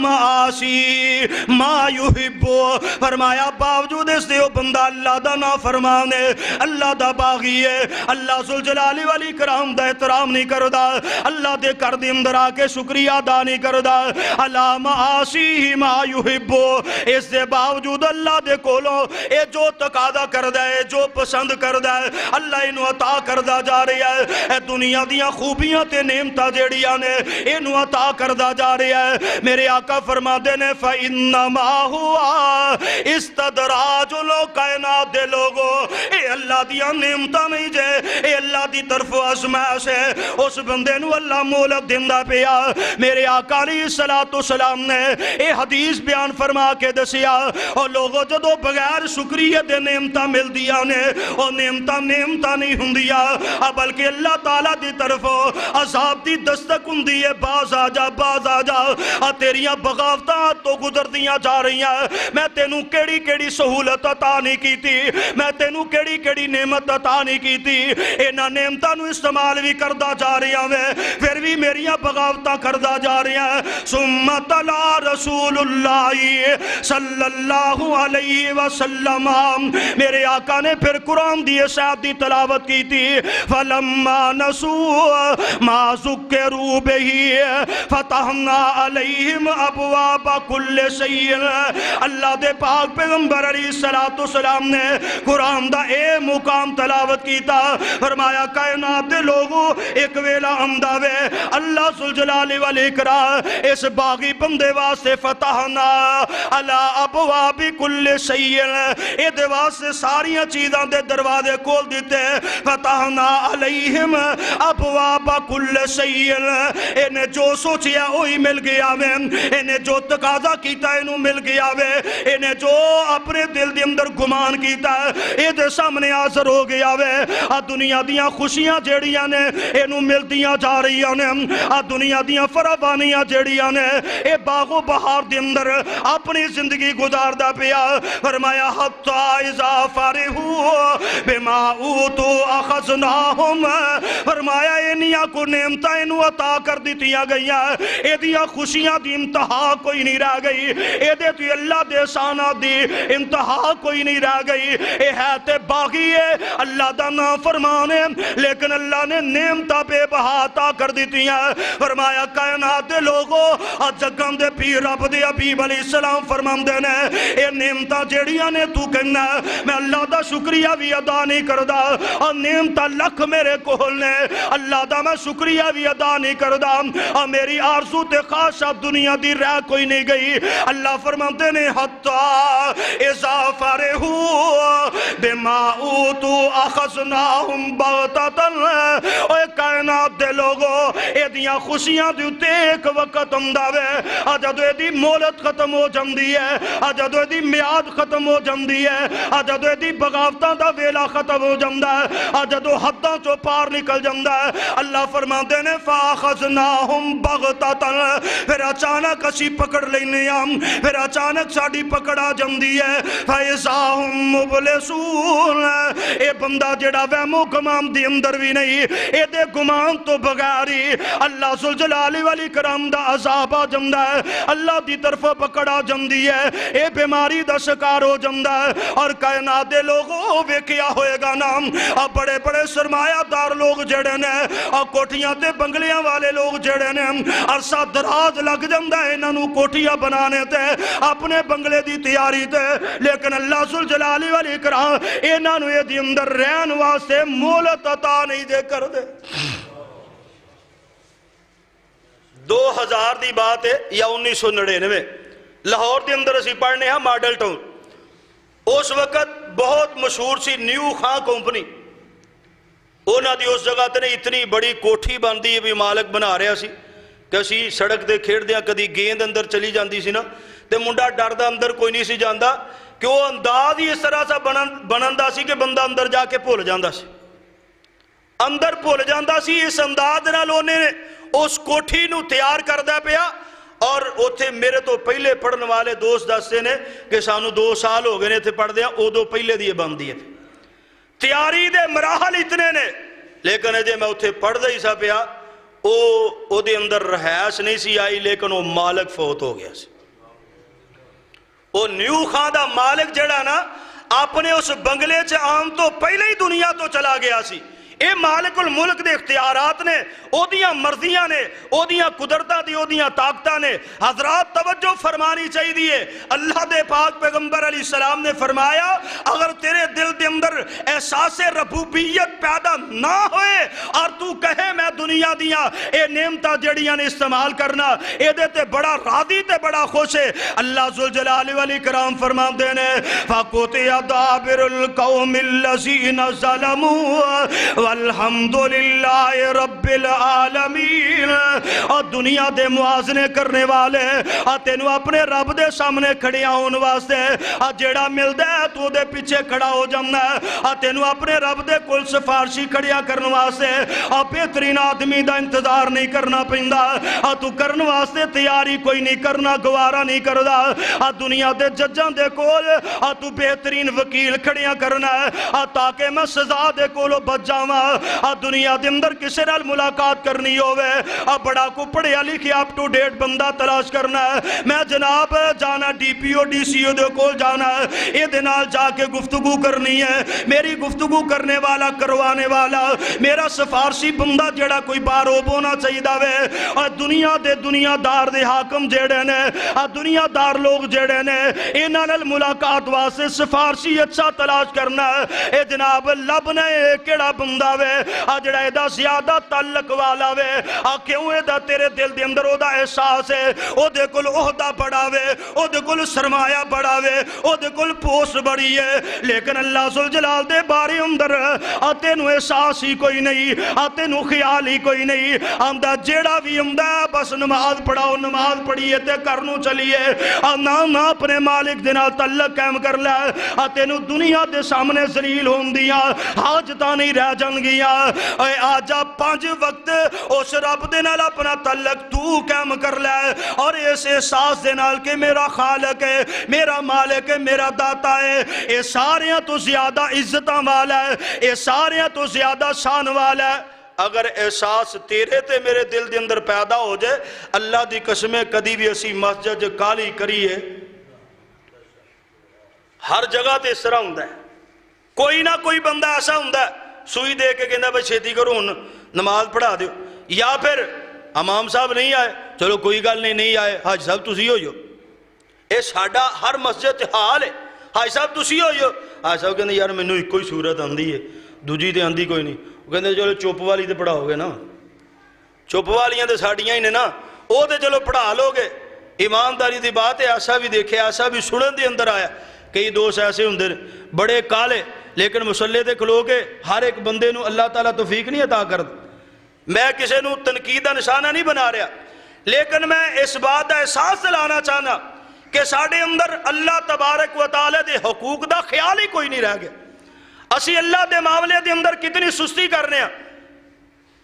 آسی ما یحبو، فرمایا باوجود اس دے وہ بندہ اللہ دا نافرمان ہے، اللہ دا باغی ہے، اللہ ذوالجلال والاکرام دا احترام نہیں کردا، اللہ دے کر دے اندر آکے شکریہ ادا نہیں کردا، علام آسی ما یحبو، اس دے باوجود اللہ دے کولوں اے جو تقاضا کردا ہے جو پسند کردا ہے اللہ انہوں عطا کردا جا رہی ہے۔ اے دنیا دنیا دیاں خوبیاں تے نعمتاں جیڑیاں نے اینو عطا کردا جا رہا ہے. میرے آقا فرما دے نے فَإِنَّمَا هُوَ استدراج لو کائنات دے لوگو اے اللہ دیاں نعمتاں نہیں جے اے اللہ دی طرف آزمائش ہے. اس بندے نو اللہ مہلت دیندا پیا. میرے آقا علیہ السلام نے اے حدیث بیان فرما کے دسیا اور لوگوں جدو بغیر شکریہ دے نعمتاں مل دیا نے اور نعمتاں نہیں ہوں دیا بلکہ اللہ تعالیٰ دی طرف عذاب دی دستک ہوں دی ہے. باز آ جا تیریاں بغاوتاں تو گزر دیاں جا رہی ہیں. میں تینوں کیڑی سہولت عطا نہیں کی تھی, میں تینوں کیڑی نعمت عطا نہیں کی تھی. اینا نعمتاں نو استعمال بھی کردہ جا رہی ہیں پھر بھی میریاں بغاوتاں کردہ جا رہی ہیں. ثم تلا رسول اللہ صلی اللہ علیہ وسلم میرے آقا نے پھر قرآن دی صاحب دی تلاوت کی تھی. فَلَمَّا نَسُوا مَا ذُكِّرُوا بِهِ فَتَحْنَا عَلَيْهِمْ أَبْوَابَ كُلِّ شَيْءٍ. اللہ دے پاک پیغمبر علیہ السلام نے قرآن دا اے مقام تلاوت کیتا. فرمایا کائنات دے لوگوں ایک ویلا انداوے اللہ ذوالجلال والاکرام اس باغی بندے واسطے فتحنا علی ابواب کل شیء اے دے واسطے ساریاں چیزاں دے دروازے کھول دیتے. فتحنا علیہم ابواب کل شیء انہیں جو سوچیا وہی مل گیا وے, انہیں جو تقاضا کیتا انہوں مل گیا وے, انہیں جو اپنے دل دے اندر گمان کیتا اے دے سامنے حاضر ہو گیا وے. دنیا دیاں خوشیاں جیڑیاں نے انہوں ملدیاں جا رہیاں نے, دنیا دیاں فراوانیاں جیڑیاں نے اے باغ و بہار دے اندر اپنی زندگی گزار دا پیا. فرمایا حتی اذا فرحوا بما اوتوا اخذناہم. فرمایا انہیاں کو نعمتاں انہوں عطا کر دیتیاں گئیاں اے دیا خوشیاں دی انتہا کوئی نہیں رہ گئی, اے دے تو اللہ دے سانا دی انتہا کوئی نہیں رہ گئی. اے ہے تے باغی ہے اللہ دا نام فرمانے لیکن اللہ نے نعمتاں بے بہا عطا کر دیتیاں. فرمایا کائنات دے لوگوں جگم دے پیر رب دے حبیب علیہ السلام فرماندے نے اے نعمتاں جیڑیاں نے تو کہنا میں اللہ دا شکریہ بھی ادا نہیں کردا اور نعمتاں لکھ میرے کول نے اللہ دا میں شکریہ بھی ادا نہیں کردا اور میری آرزو تے خواہشاں دنیا دی رہ کوئی نہیں گئی. اللہ فرماندے نے حتی اذا فرحوا بما اوتوا اخذناہم بغتۃ. اے کائنات دے لوگوں اے دیاں خوشیاں دی تے ایک وقت انداوے جدو اے دی مولت ختم ہو جاندی ہے, جدو اے دی میاد ختم ہو جاندی ہے, جدو اے دی بغاوتاں دا ویلا ختم ہو جاندا ہے, جدو حداں چو پار نکل جاندا ہے. اللہ فرماندے نے فاخذناہم بغتۃ. پھر اچانک اسی پکڑ لینے ہم, پھر اچانک ساڑی پکڑ آ جاندی ہے. فَإِذَا هُمْ مُبْلِسُونَ. اے بندہ جڑا وہم و گمان دی اندر بھی نہیں, اے دے گمان تو بغیری اللہ ذوالجلال والاکرام دا عذاب آ جاندا ہے, اللہ دی طرف پکڑ آ جاندی ہے, اے بیماری دا شکار ہو جاندا ہے. اور کائنات دے لوگوں ویکھیا ہوئے گا نام بڑے بڑے سرمایہ دار لوگ جڑے نے اور کوٹھیاں تے بنگلیاں والے لوگ جڑے نے عرصہ دراز لگ جاندا ہے انہاں نوں کوٹھیاں بنانے تے اپنے بنگلے دی تیاری تے, لیکن اللہ ذوالجلال والاکرام انہاں نوں اے دی اندر رہن واسطے مہلت عطا نہیں دے کر دے. 2000 دی بات ہے یا 1999 لاہور دے اندر اسی پڑھنے ہاں ماڈل ٹاؤن. اس وقت بہت مشہور سی نیو خان کمپنی, اونا دی اس جگہ تے اتنی بڑی کوٹھی باندھی ہے بھی مالک بنا رہا سی کہ اسی سڑک دے کھیڑ دیاں کدی گیند اندر چلی جاندی سی نا تے منڈا ڈر دا اندر کوئی نہیں سی جاندا کہ وہ انداز ہی اس طرح سا بنندا سی کہ بندہ اندر جا کے بھول جاندا سی, اندر بھول جاندا سی. اس انداز نال اونے اس کوٹھی نو تیار کردا پیا. اور اوتھے میرے تو پہلے پڑھن والے دوست دستے نے کہ سانو 2 سال ہو گئے نے تھے پڑھ دیا, ادو پہلے دیے بن دیے تھے. تیاری دے مراحل اتنے نے, لیکن جے میں اتھے پڑھ دے ہی سا پیا او دے اندر رہائش نہیں سی آئی, لیکن وہ مالک فوت ہو گیا سی. وہ نیو خان دا مالک جڑا نا اپنے اس بنگلے چ آن تو پہلے ہی دنیا تو چلا گیا سی. اے مالک الملک دے اختیارات نے، اودیاں مرضیاں نے، اودیاں قدرتاں دی اودیاں طاقتاں نے۔ حضرات توجہ فرمانی چاہیے، اللہ دے پاک پیغمبر علیہ السلام نے فرمایا اگر تیرے دل دے اندر احساس ربوبیت پیدا نہ ہوئے اور تو کہے میں دنیا دیاں اے نعمتاں جڑیاں نے استعمال کرنا، اے دے تے بڑا راضی تے بڑا خوش ہے، اللہ ذوالجلال والاکرام فرماندے نے فَقُطِعَ دَابِرُ الْقَوْمِ الَّذِينَ ظَلَمُوا وَالْحَمْدُ لِلَّهِ رَبِّ الْعَالَمِينَ۔ اور دنیا دے موازنے کرنے والے تینوں اپنے رب دے سامنے کھڑیاں ہون واسطے جیڑا ملدا ہے تو دے پیچھے کھڑا ہو جانا ہے، تینوں اپنے رب دے کول سفارشی کھڑیاں کرنے واسطے بہترین آدمی دا انتظار نہیں کرنا پیندا، تو کرن واسطے تیاری کوئی نہیں کرنا، گوارا نہیں کردا، دنیا دے ججاں دے کول تو بہترین وکیل کھڑیاں کرنا ہے تاکہ میں سزا دے کولو بچ جاواں۔ دنیا دے اندر کسے نال ملاقات کرنی ہوئے بڑا کو پڑھیا لکھیا اپ ٹو ڈیٹ بندہ تلاش کرنا ہے، میں جناب جانا D P O D C او دے کول جانا ہے، اے دے نال جا کے گفتگو کرنی ہے، میری گفتگو کرنے والا کروانے والا میرا سفارشی بندہ جڑا کوئی باروب ہونا چاہیے داوے۔ اور دنیا دار دے حاکم جڑے نے، دنیا دار لوگ جڑے نے، انہاں نال ملاقات واسطے سفارشی اچھا تلاش کرنا ہے، اے جناب لبنا ہے کیڑا بندہ وے جڑا اے دا زیادہ تعلق والا وے، کیوں اے دا تیرے دل دے اندر او دا احساس ہے، او دے کول عہدہ بڑا وے، او دے کول سرمایہ بڑا وے، او دے کول پوسٹ بڑی ہے، لیکن اللہ ذوالجلال دے بارے اندر تینوں احساس ہی کوئی نہیں، تینوں خیال ہی کوئی نہیں، آمدہ جیڑا بھی آمدہ بس نماز پڑھاؤ، نماز پڑھیے تے کرنو چلیے، نہ اپنے مالک دینا تعلق قائم کر لے، تینوں دنیا دے سامنے ذلیل ہون دیا، حاجتاں نہیں رہ جان گیا، آجا 5 وقت اس رب دے نال اپنا تعلق تو قائم کر لے، اور اس احساس دے نال کہ میرا خالق ہے، میرا مالک ہے، میرا داتا ہے، اے ساریاں تو زیادہ عزتاں والا ہے، اے ساریاں تو زیادہ شان والا ہے۔ اگر احساس تیرے تے میرے دل دے اندر پیدا ہو جائے، اللہ دی قسمیں کدی بھی اسی مسجد کالی کریے، ہر جگہ تے اس طرح ہوندہ ہے، کوئی نہ کوئی بندہ ایسا ہوندہ ہے سوئی دے کے کہندہ بھئی چھیتی کرو نماز پڑھا دیو، یا پھر امام صاحب نہیں آئے، چلو کوئی گل نہیں آئے، حاج صاحب تسی ہوئیو، اے ساڑھا ہر مسجد حال ہے، حاج صاحب تسی ہوئیو، حاج صاحب کہندے یار میں نے ایک کوئی صورت آندھی ہے، دوجی تے آندھی کوئی نہیں، وہ کہندے چلو چوپ والی تے پڑھاؤ گے نا، چوپ والیاں تے ساڑیاں ہی نے نا، او تے چلو پڑھا لو گے، ایمانداری دی بات ہے، ایسا بھی دیکھے، ایسا بھی سنن دے اندر آیا، کئی دوست ایسے ہوندے بڑے کالے لیکن مسلح تے کھلو کے ہر ایک بندے نو اللہ تعالیٰ توفیق نہیں عطا کرد، میں کسے نو تنقید دا نشانہ نہیں بنا رہا، لیکن میں اس بات دا احساس دلانا چاہنا کہ ساڑھے اندر اللہ تبارک و تعالیٰ دے حقوق دا خیال ہی کوئی نہیں رہ گیا، اسی اللہ دے معاملے دے اندر کتنی سستی کرنے ہیں۔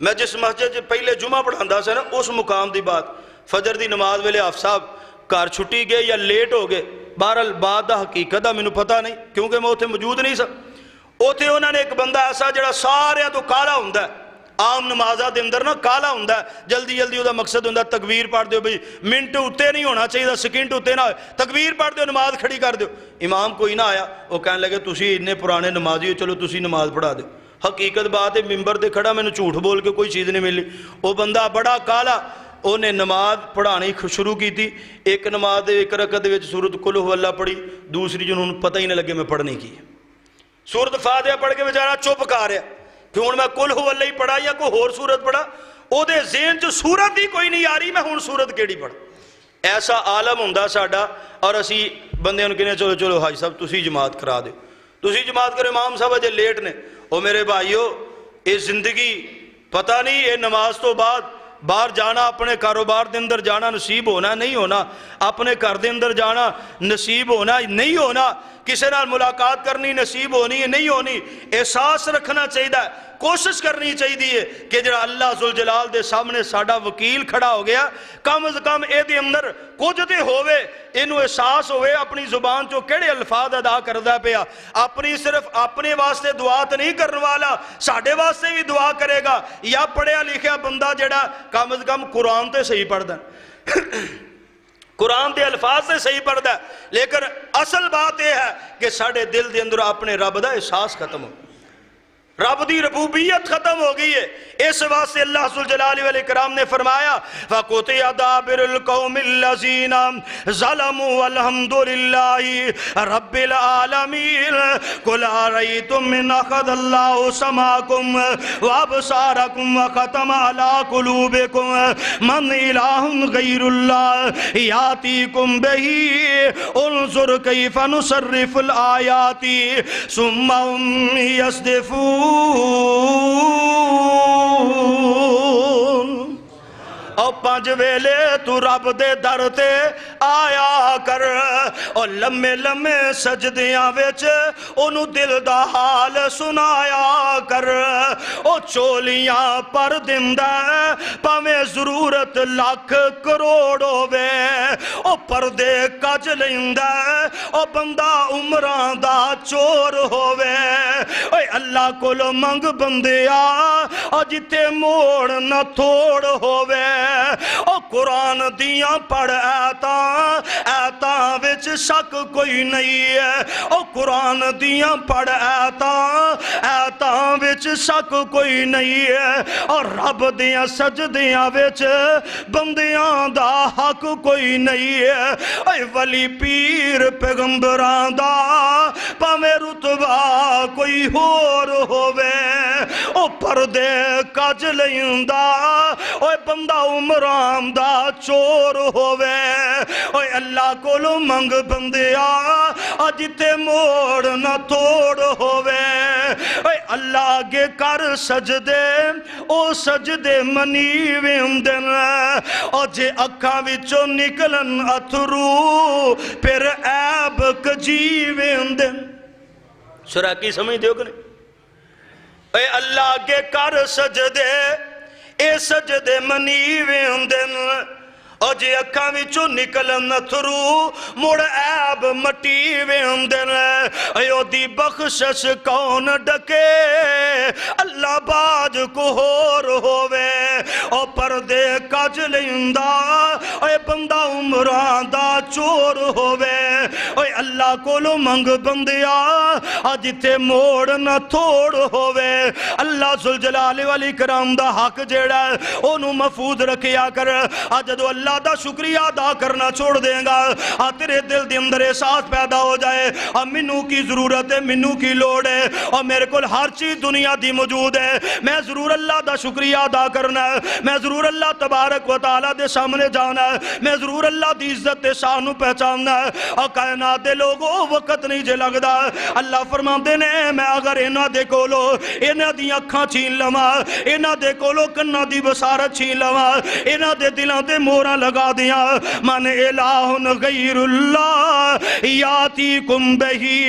میں جس مسجد پہلے جمعہ پڑھاندہ سے نا اس مقام دی بات، فجر دی نماز ویلے آپ صاحب کار چھٹی گئے یا لیٹ ہو گئے، بہرحال بات دا حقیقت دا میں پتہ نہیں کیونکہ میں اتھے موجود نہیں سا، اتھے انہوں نے ایک بندہ ایسا جڑا سارے تو کالا ہوندہ ہے، عام نمازہ دے اندر نا کالا ہوندہ ہے، جلدی جلدی ہوتا مقصد ہوندہ تکبیر پڑھ دیو بھئی منٹ اتے نہیں ہونا چاہیے، سیکنڈ اتے نہ ہوئے، تکبیر پڑھ دیو نماز کھڑی کر دیو، امام کوئی نہ آیا، وہ کہنے لگے تسی اتنے پرانے نمازی ہو چلو تسی نماز پڑھا دیو، حقیقت بات ہے ممبر دے کھڑا میں نے جھوٹ بول کے کوئی چیز نہیں ملی، وہ بندہ بڑا کالا، انہیں نماز پڑھانی شروع کی تھی، ایک نماز دے ایک رکعت وچ سورۃ قل ھو اللہ پڑھی، دوسری جنہوں نے پتہ ہی نہ لگے میں پڑھنے کی سورۃ فاتحہ پڑھ کے بیچارہ چپ کر رہا کہ ہن میں قل ھو اللہ ہی پڑھا یا کوئی اور سورت پڑھا، او دے ذہن چ سورت ہی کوئی نہیں آ رہی میں ہن سورت کیڑی پڑھ، ایسا عالم ہوندا ساڈا، اور اسی بندے نوں کہنے چلو چلو حاج صاحب تسی جماعت کرا دیو، تسی جماعت کرو، امام صاحب اجے لیٹ نے، او میرے بھائیو اے زندگی پتہ نہیں اے نماز تو بعد باہر جانا، اپنے کاروبار دے اندر جانا نصیب ہونا نہیں ہونا، اپنے گھر دے اندر جانا نصیب ہونا نہیں ہونا، کسی نال ملاقات کرنی نصیب ہونی ہے نہیں ہونی، احساس رکھنا چاہیے، کوشش کرنی چاہیے کہ جڑا اللہ ذوالجلال دے سامنے ساڈا وکیل کھڑا ہو گیا، کم از کم اے دے اندر کچھ تے ہوئے، انہوں احساس ہوئے اپنی زبان چو کیڑے الفاظ ادا کردہ پیا، اپنی صرف اپنے واسطے دعا تو نہیں کرنے والا، ساڑھے واسطے بھی دعا کرے گا، یا پڑھیا لکھیا بندہ جڑا کم از کم قرآن تے صحیح پڑھ دا قرآن دے الفاظ سے صحیح پڑھ دا، لیکن اصل بات یہ ہے کہ ساڑھے دل دے اندر اپنے رب دا احساس ختم ہو، رب دی ربوبیت ختم ہو گئی ہے. اس واسطے اللہ ذوالجلال والاکرام نے فرمایا فَقُطِعَ دَابِرُ الْقَوْمِ الَّذِينَ ظَلَمُوا وَالْحَمْدُ لِلَّهِ رَبِّ الْعَالَمِينَ قُلْ أَرَأَيْتُمْ إِنْ أَخَذَ اللَّهُ سَمْعَكُمْ وَأَبْصَارَكُمْ وَخَتَمَ عَلَى قُلُوبِكُمْ مَنْ إِلَٰهٌ غَيْرُ اللَّهِ يَأْتِيكُمْ بِهِ انظُرْ كَيْفَ نُصَرِّفُ الْآيَاتِ ثُمَّ هُمْ يَصْدِفُونَ. اور پانچ ویلے تو رب دے در تے آیا کر اور لمے لمے سجدیاں وچ انہوں دل دا حال سنایا کر. او چولیاں پر دندہ پاویں ضرورت لاکھ کروڑ ہووے او پردے کج لیندہ او بندہ عمران دا چور ہووے. اے اللہ کو لو منگ بندیا اور جتے موڑ نہ تھوڑ ہووے. او قرآن دیاں پڑھ ایتاں وچ شک کوئی نہیں ہے. او قرآن دیاں پڑھ ایتاں وچ شک کوئی نہیں ہے. اور رب دیاں سجدیاں وچ بندیاں دا حق کوئی نہیں ہے. اے ولی پیر پیغمبران دا پاویں رتبہ کوئی ہور ہووے او پردے کج لیندہ اوے بندہ عمران دا چور ہووے. اوے اللہ کو لو منگ بندیا جتے موڑ نہ توڑ ہووے. اوے اللہ آگے کر سجدے او سجدے منی ویندن اور جے اکھاں وچوں نکلن اتھرو پھر عیب کجی ویندن. سورہ کی سمجھ دیو کہ نہیں؟ اے اللہ آگے کر سجدے اے سجدے منی ویندن اور جے اکھاں وچوں نکلن اتھرو مڑ عیب مٹی ویندن. ایو دی بخشش کون ڈکے اللہ باج کو ہور ہووے او پردے کج لیندہ اے بندہ عمران دا چور ہووے. اے اللہ کو لو منگ بندیا جتے موڑ نہ تھوڑ ہووے. اللہ ذوالجلال والاکرام دا حق جیڑا ہے انہوں محفوظ رکھیا کر. جدو اللہ دا شکریہ ادا کرنا چھوڑ دیں گا تیرے دل دے اندر احساس پیدا ہو جائے منو کی ضرورت ہے, منو کی لوڑ ہے اور میرے کل ہر چیز دنیا دی موجود ہے. میں ضرور اللہ دا شکریہ ادا کرنا ہے, میں ضرور اللہ تبارک و تعالیٰ دے سامنے جانا ہے, میں ضرور اللہ دی عزت دے شانو پہچاننا ہے. اور کائنات دے لوگوں وقت نہیں جے لگدا. اللہ فرماندے نے میں اگر انہاں دے کولو انہاں دی اکھاں چھین لواں, انہاں دے کولو کناں دی بصارت چھین لواں, انہاں دے دلاں تے موراں لگا دیا من الہ غیر اللہ یاتیکم بہی.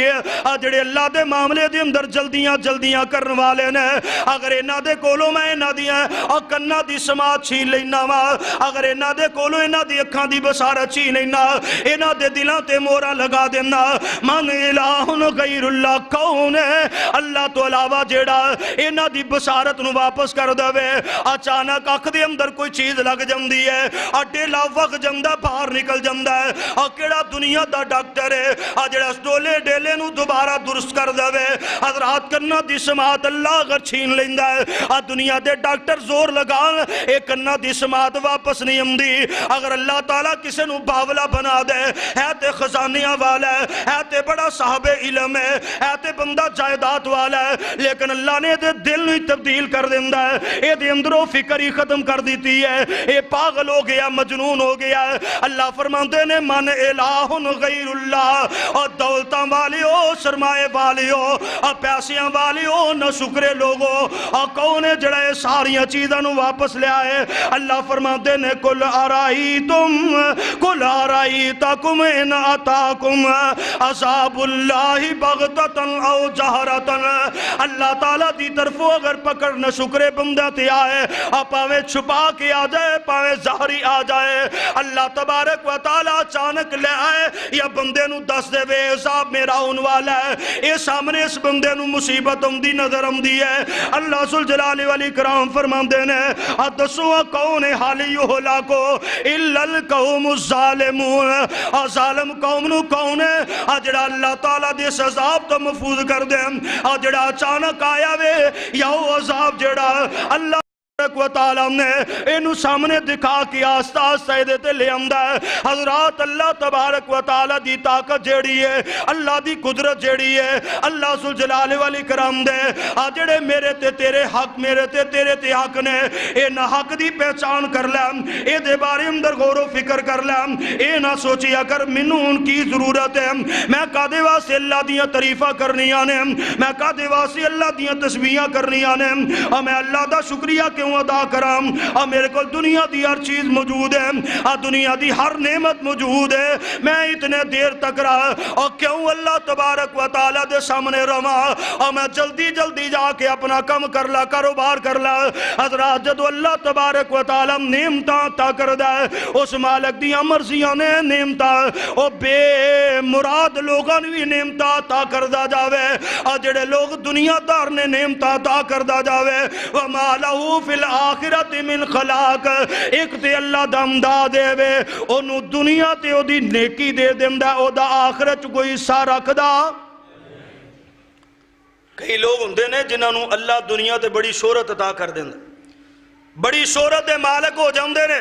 جڑے اللہ دے معاملے دے اندر جلدیاں کرن والے نے اگر انہاں دے کولو میں انہاں دیاں اور کناں دی سماعت چھین لینا وا, اگر انہاں دے کولو انہاں دی اکھاں دی بصارت چھین لینا, انہاں دے دلاں تے موراں لگا دینا. من الہ غیر اللہ کون ہے اللہ تو علاوہ جیڑا انہاں دی بصارت نو واپس کر دے. اچانک اکھ دے اندر کوئی چیز لگ جاندی ہے اور ڈیلا وقت جمدہ باہر نکل جمدہ ہے اور کیڑا دنیا دا ڈاکٹر ہے جڑا اس ڈولے نو دوبارہ درست کر دے. حضرات کرنا دی سماعت اللہ اگر چھین لیندہ ہے دنیا دے ڈاکٹر زور لگان ایک کرنا دی سماعت واپس نہیں آمدی. اگر اللہ تعالیٰ کسے نو باولا بنا دے ہے تے خزانیاں والا ہے تے بڑا صاحب علم ہے تے بندہ جائیداد والا ہے, لیکن اللہ نے دے دل نہیں تبدیل کر دیندہ ہے, اے دے اندروں فکر ہی ختم کر دیتی ہے, اے پاگل ہو گیا مجنون ہو گیا ہے. اللہ فرماندے نے من الہ غیر اللہ اور دولتاں والیو سرمائے والیو اور پیسیاں والیو نہ شکرے لوگو اور کونے جڑے ساریاں چیزاں نو واپس لے آئے. اللہ فرماندے نے کل آرائیتکم ان اتاکم عذاب اللہ بغتتاً او جہرتاً. اللہ تعالیٰ دی طرف وہ اگر پکڑ نہ شکرے بندہ تے آئے پاویں چھپا کے آ جائے پاویں ظاہری آ جائے اللہ تبارک و تعالی اچانک لے آئے یا بندے نو دس دے وے عذاب میرا ہون والا ہے اے سامنے اس بندے نو مصیبت آمدی نظر آمدی ہے اللہ ذوالجلال والاکرام فرماندے نے دسو کون حالی یہلاکو الا القوم الظالمون ظالم قوم نو کون ہے جڑا اللہ تعالیٰ دے اس عذاب تو محفوظ کر دے جڑا اچانک آیا وے یا وہ عذاب جڑا اللہ و تعالیٰ نے انہوں سامنے دکھا کے آستہ آستہ دیتے لے آمدہ ہے حضرات اللہ تبارک و تعالیٰ دی طاقت جیڑی ہے اللہ دی قدرت جیڑی ہے اللہ ذوالجلال والاکرام دے آجڑے میرے تے تیرے حق میرے تے تیرے تے حق نے اے نہ حق دی پہچان کر لیں اے دے بارے اندر غور و فکر کر لیں اے نہ سوچی اگر منوں ان کی ضرورت ہے میں کادے واسے اللہ دیاں تعریفہ کرنی آنے میں کادے واسے اللہ دیاں تسبیحاں کرنی آنے اور میں اللہ دا شکریہ کیوں ادا کرام اور میرے کو دنیا دی ہر چیز موجود ہے دنیا دی ہر نعمت موجود ہے میں اتنے دیر تک رہا اور کیوں اللہ تبارک و تعالیٰ دے سامنے رہا اور میں جلدی جلدی جا کے اپنا کم کر لا کاروبار کر لا حضرات جدو اللہ تبارک و تعالیٰ نعمتاں عطا کر دے اس مالک دی مرضیاں نے نعمتاں او بے مراد لوگاں بھی نعمتاں عطا کر دا جاوے اور جڑے لوگ دنیا دار نے نعمتاں عطا کر دا جاوے وما لہو فی الآخرت من خلاق ایک تے اللہ دمدا دے وے انہوں دنیا تے او دی نیکی دے دمدا او دا آخرت کوئی حصہ رکھ دا کئی لوگ ہوندے نے جنہوں اللہ دنیا تے بڑی شہرت عطا کر دیندا بڑی شہرت دے مالک ہو جاندے نے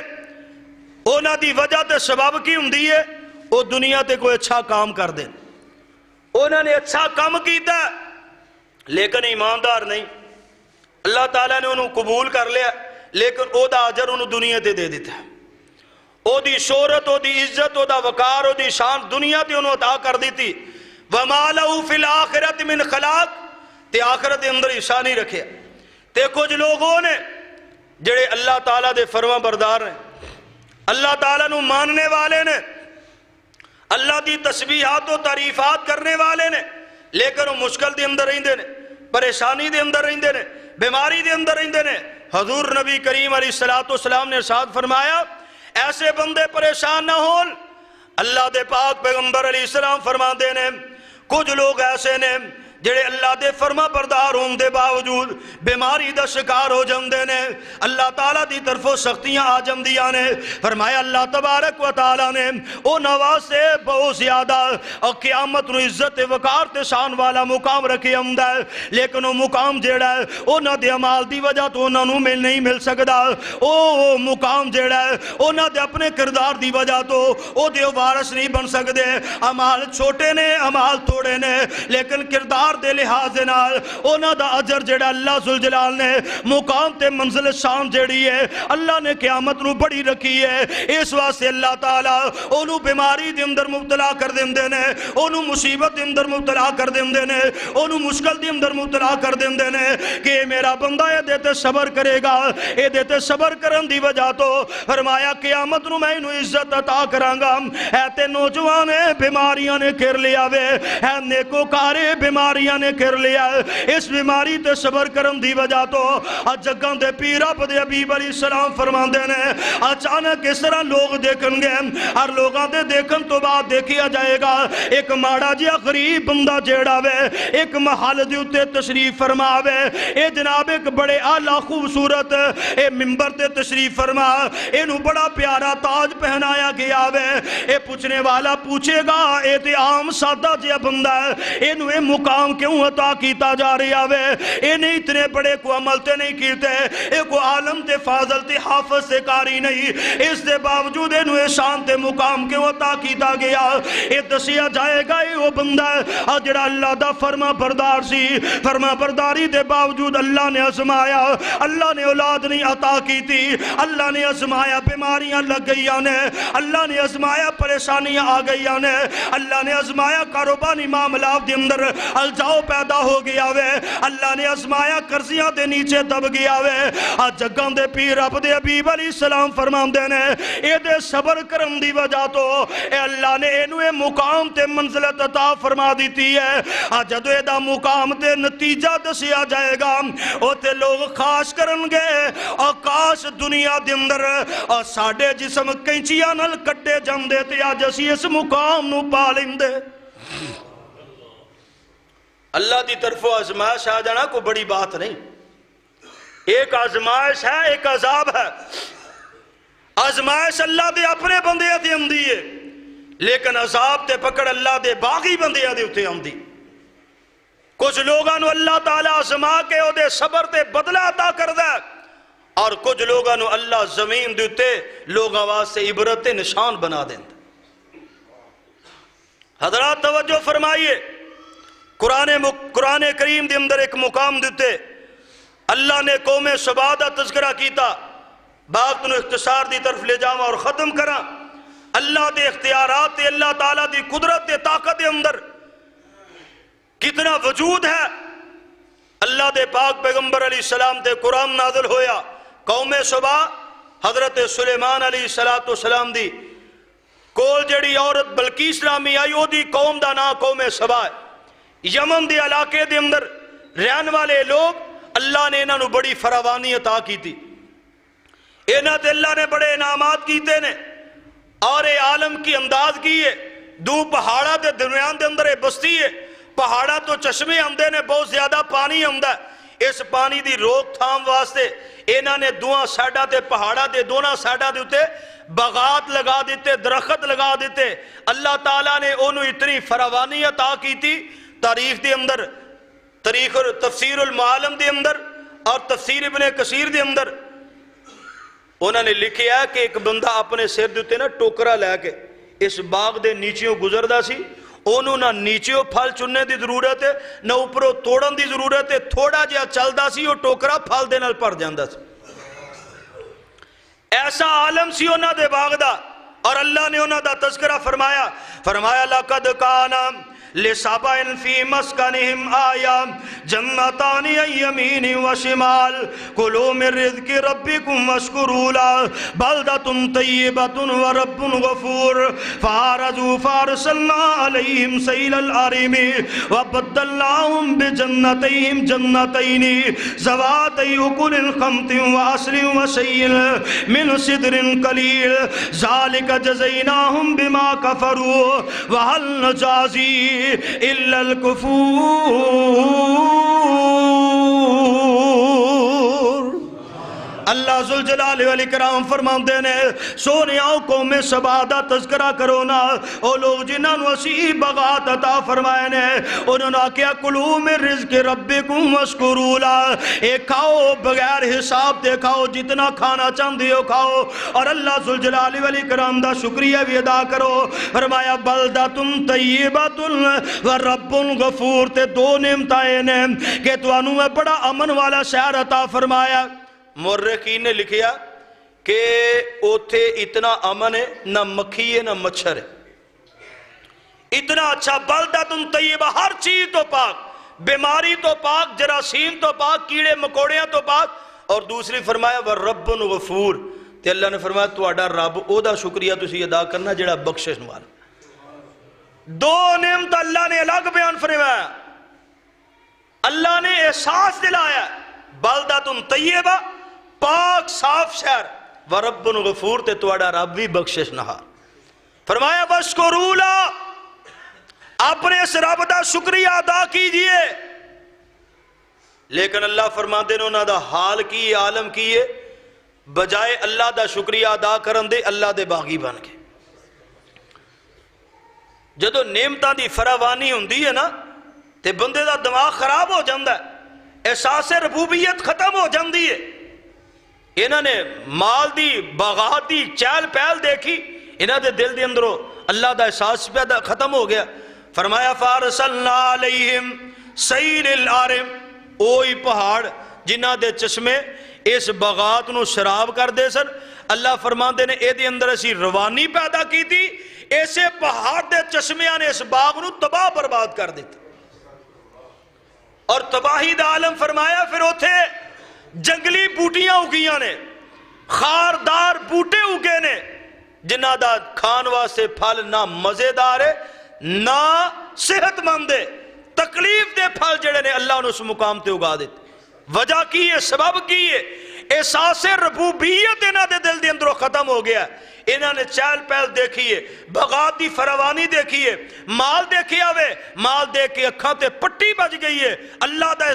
اونا دی وجہ تے سبب کی ہوندی ہے او دنیا تے کوئی اچھا کام کر دیں اونا نے اچھا کام کیتا لیکن ایماندار نہیں اللہ تعالیٰ نے انہوں قبول کر لیا لیکن او دا اجر انہوں دنیا تے دے دیتا ہے او دی شہرت او دی عزت او دا وقار او دی شان دنیا تے انہوں عطا کر دیتی وَمَا لَهُ فِي الْآخِرَةِ مِنْ خَلَاق تے آخرت اندر حصہ نہیں رکھے تے کچھ لوگوں نے جڑے اللہ تعالیٰ دے فرما بردار ہیں اللہ تعالیٰ نو ماننے والے نے اللہ دی تسبیحات و تعریفات کرنے والے نے لیکن وہ مشکل دے اندر رہندے نے پریشانی دے اندر رہندے نے بیماری دے اندر رہندے نے حضور نبی کریم علیہ السلام نے ارشاد فرمایا ایسے بندے پریشان نہ ہون اللہ دے پاک پیغمبر علیہ السلام فرما دے نے کچھ لوگ ایسے نے جڑے اللہ دے فرما بردار ہوں دے باوجود بیماری دا شکار ہو جاندے نے اللہ تعالیٰ دی طرفوں سختیاں آ جاندیاں نے فرمایا اللہ تبارک و تعالیٰ نے او نواز سے بہت زیادہ اور قیامت نو عزت وقار تے شان والا مقام رکھے ہمدا ہے لیکن وہ مقام جیڑا ہے او نہ دے عمال دی وجہ تو انہاں نو نہیں مل سکدا او مقام جیڑا ہے او نہ دے اپنے کردار دی وجہ تو او دے وارث نہیں بن سکدے عمال چھوٹے نے عمال تھوڑے نے لیکن کردار دے لحاظ نال اونا دا اجر جڑا اللہ ذوالجلال نے مقام تے منزل شان جڑی ہے اللہ نے قیامت نو بڑی رکھی ہے اس واسطے اللہ تعالیٰ انہوں بیماری دے اندر مبتلا کر دیندے نے انہوں مصیبت دے اندر مبتلا کر دیندے نے انہوں مشکل دے اندر مبتلا کر دیندے نے کہ میرا بندہ یہ دیتے صبر کرے گا یہ دیتے صبر کرن دی وجہ تو فرمایا قیامت نو میں انہوں عزت عطا کرانگا ایتے نوجوان بیماریاں نے کر لیا وے اے نیکو کارے بیماریاں نے کر لیا اس بیماری تے صبر کرن دی وجہ تو جگاں دے پیر آپ دے حبیب علیہ السلام فرمان دے نے اچانک اس طرح لوگ دیکھن گے اور لوگاں دے دیکھن تو بعد دیکھیا جائے گا ایک ماڑا جیا غریب بندہ جیڑا وے ایک محل دے اتے تشریف فرما وے اے جناب ایک بڑے اعلیٰ خوبصورت اے ممبر تے تشریف فرما انہوں بڑا پیارا تاج پہنایا گیا وے اے پوچھنے والا پوچھے گا اے تے عام سادہ جیا بندہ ہے انہوں اے مقام کیوں عطا کیتا جا رہی آوے انہیں اتنے بڑے کو عمل تے نہیں کیتے ایک کو عالم تے فاضل تے حافظ تے کاری نہیں اس دے باوجود انہیں شان تے مقام کیوں عطا کیتا گیا اے دسیا جائے گا اے وہ بندہ جڑا اللہ دا فرما بردار سی فرما برداری دے باوجود اللہ نے ازمایا اللہ نے اولاد نہیں عطا کی تھی اللہ نے ازمایا بیماریاں لگ گئیاں نے اللہ نے ازمایا پریشانیاں آ گئیاں نے اللہ نے ازمایا کاروبانی معاملات دے اندر بچاؤ پیدا ہو گیا وے اللہ نے ازمایا کرزیاں دے نیچے دب گیا وے جگان دے پیر رب دے حبیب علیہ السلام فرمان دے نے اے دے صبر کرن دی وجہ تو اے اللہ نے اینو اے مقام تے منزلت عطا فرما دیتی ہے جدو اے دا مقام تے نتیجہ دسیا جائے گا او تے لوگ خاص کرن گے اور کاش دنیا دے اندر اور ساڑھے جسم کینچیاں نل کٹے جاندے تے آج اسی اس مقام نو پا لیندے اللہ دی طرف آزمائش آ جانا کوئی بڑی بات نہیں ایک آزمائش ہے ایک عذاب ہے آزمائش اللہ دے اپنے بندے دے اندی ہے لیکن عذاب تے پکڑ اللہ دے باغی بندے دے اتے اندی کچھ لوگاں نو اللہ تعالیٰ آزما کے او دے صبر تے بدلہ عطا کر دے اور کچھ لوگاں نو اللہ زمین دیتے لوگاں واسطے عبرت نشان بنا دیں حضرات توجہ فرمائیے قرآن کریم دے اندر ایک مقام دیتے اللہ نے قوم سبا دا تذکرہ کیتا باقی نو اختصار دی طرف لے جاؤں اور ختم کرا اللہ دے اختیارات دے اللہ تعالیٰ دی قدرت دے طاقت دے اندر کتنا وجود ہے اللہ دے پاک پیغمبر علیہ السلام دے قرآن نازل ہویا قوم سبا حضرت سلیمان علیہ السلام دی کول جڑی عورت بلقیس اسلامی آئی او دی قوم دا نا قوم سبا ہے یمن دے علاقے دے اندر رہن والے لوگ اللہ نے انہوں بڑی فراوانی عطا کی تھی انہوں تے اللہ نے بڑے انعامات کیتے نے اور اے عالم کی انداز کی ہے دو پہاڑا دے درمیان دے اندر بستی ہے پہاڑا تو چشمے آمدے نے بہت زیادہ پانی آمدہ اس پانی دی روک تھام واسطے انہوں نے دوہاں سائڈا تے پہاڑا دے دونا سائڈا دے ہوتے باغات لگا دیتے درخت لگا دیتے اللہ تعالیٰ نے انہوں اتنی فراوانی عطا کی تھی تاریخ دے اندر تاریخ اور تفسیر المعالم دے اندر اور تفسیر ابن کثیر دے اندر انہوں نے لکھیا ہے کہ ایک بندہ اپنے سر دیتے نا ٹوکرا لے کے اس باغ دے نیچیوں گزر دا سی انہوں نہ نیچیوں پھل چننے دی ضرورت ہے نہ اوپروں توڑن دی ضرورت ہے تھوڑا جہاں چل دا سی وہ ٹوکرا پھل دے نال پڑ جاندہ سی ایسا عالم سی انہوں دے باغ دا اور اللہ نے انہوں دا تذکرہ فرمایا لَقَدْ كَانَ لِسَبَإٍ فِي مَسْكَنِهِمْ آيَةٌ جَنَّتَانِ عَنْ يَمِينٍ وَشِمَالٍ كُلُوا مِن رِّزْقِ رَبِّكُمْ وَاشْكُرُوا لَهُ بَلْدَةٌ طَيِّبَةٌ وَرَبٌّ غَفُورٌ فَأَعْرَضُوا فَأَرْسَلْنَا عَلَيْهِمْ سَيْلَ الْعَرِمِ وَبَدَّلْنَاهُمْ بِجَنَّتَيْهِمْ جَنَّتَيْنِ ذَوَاتَيْ أُكُلٍ خَمْطٍ وَعَصْلٍ وَشَيْءٍ مِّنْ سِدْرٍ قَلِيلٍ ذَلِكَ جَزَيْنَاهُمْ بِمَا كَفَرُوا وَهَلْ نُجَازِي إِلَّا الْكُفُورَ اللہ ذوالجلال والاکرام فرمان دینے سونیاں قوم سبا دا تذکرہ کرو نا او لوگ جنہاں نو اسی بغات عطا فرمائے نے انہوں نے کیا کلو من رزق ربکم واشکروا لہ اے کھاؤ بغیر حساب دے کھاؤ جتنا کھانا چاندی ہو کھاؤ اور اللہ ذوالجلال والاکرام دا شکریہ بھی ادا کرو فرمایا بلدۃ طیبۃ ورب غفور تے دو نعمتیں نے کہ تو انہوں میں بڑا امن والا شہر عطا فرمایا مورخین نے لکھیا کہ اوتھے اتنا امن ہے نہ مکھی ہے نہ مچھر ہے اتنا اچھا بلدۃ طیبہ ہر چیز تو پاک بیماری تو پاک جراثیم تو پاک کیڑے مکوڑیاں تو پاک اور دوسری فرمایا ورب غفور تے اللہ نے فرمایا تو اڈا رب او دا شکریہ تسی ادا کرنا جڑا بخشش والا دو نعمت اللہ نے الگ بیان فرمایا اللہ نے احساس دلایا بلدۃ طیبہ پاک صاف شہر ورب غفور تے توڑا رب بھی بخشش نہار فرمایا واشکروا لہ اپنے اس رب دا شکریہ ادا کیجئے لیکن اللہ فرماتے نے انہاں دا حال کی عالم کیے بجائے اللہ دا شکریہ ادا کرن دے اللہ دے باغی بن کے جدو نعمتاں دی فراوانی ہوندی ہے نا تے بندے دا دماغ خراب ہو جاندہ ہے احساس ربوبیت ختم ہو جاندی ہے انہوں نے مال دی باغات دی چہل پہل دیکھی انہوں نے دل دے اندروں اللہ دا احساس پیدا ختم ہو گیا فرمایا فارسلنا علیہم سیل العرم اوہی پہاڑ جنہ دے چشمے اس باغات نو شراب کر دے سن اللہ فرماندے نے اے دے اندر اسی روانی پیدا کی تھی ایسے پہاڑ دے چشمیاں نے اس باغ نو تباہ برباد کر دیتا اور تباہی دا عالم فرمایا پھر اوتھے جنگلی بوٹیاں اگیاں نے خاردار بوٹے اگے نے جنہ دا کھان واسطے پھل نہ مزیدار ہے نہ صحت مند ہے تکلیف دے پھل جڑے نے اللہ نے اس مقام تے اگا دیتے وجہ کی ہے سبب کی ہے احساس ربوبیت انہاں دے دل دے اندروں ختم ہو گیا انہاں نے چہل پہل دیکھی ہے بغات دی فراوانی دیکھی ہے مال دیکھیا ہوئے مال دیکھ کے اکھاں تے پٹی بج گئی ہے اللہ دا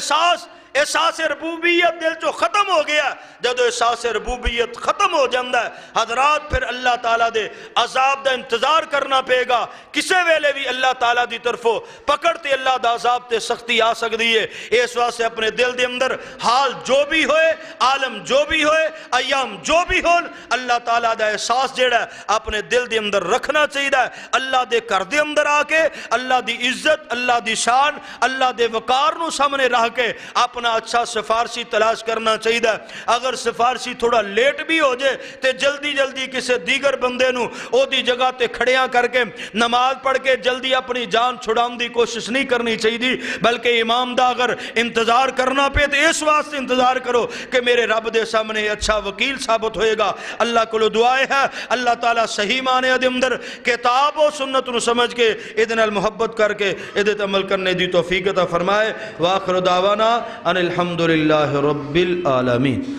احساس ربوبیت دل چو ختم ہو گیا جب احساس ربوبیت ختم ہو جاندہ ہے حضرات پھر اللہ تعالیٰ دے عذاب دا انتظار کرنا پے گا کسے ویلے بھی اللہ تعالیٰ دی طرفوں پکڑتے اللہ دا عذاب تے سختی آ سکتی ہے اس واسطے اپنے دل دے اندر حال جو بھی ہوئے عالم جو بھی ہوئے ایام جو بھی ہون اللہ تعالیٰ دا احساس جیڑا ہے اپنے دل دے اندر رکھنا چاہیے اللہ دے کر دے اندر آ کے اللہ دی عزت اللہ دی شان اللہ دے وقار نو سامنے رہ کے اپنا اچھا سفارشی تلاش کرنا چاہیے اگر سفارشی تھوڑا لیٹ بھی ہو جائے تے جلدی جلدی کسے دیگر بندے نو او دی جگہ تے کھڑیاں کر کے نماز پڑھ کے جلدی اپنی جان چھڑاؤں دی کوشش نہیں کرنی چاہیے بلکہ امام دا اگر انتظار کرنا پہ تو اس واسطے انتظار کرو کہ میرے رب دے سامنے اچھا وکیل ثابت ہوئے گا اللہ کو دعائے ہے اللہ تعالیٰ صحیح معنی دے اندر کتاب و سنت نو سمجھ کے ادن المحبت کر کے ادت عمل کرنے دی توفیق عطا فرمائے وآخر دعوانا ان الحمدللہ رب العالمین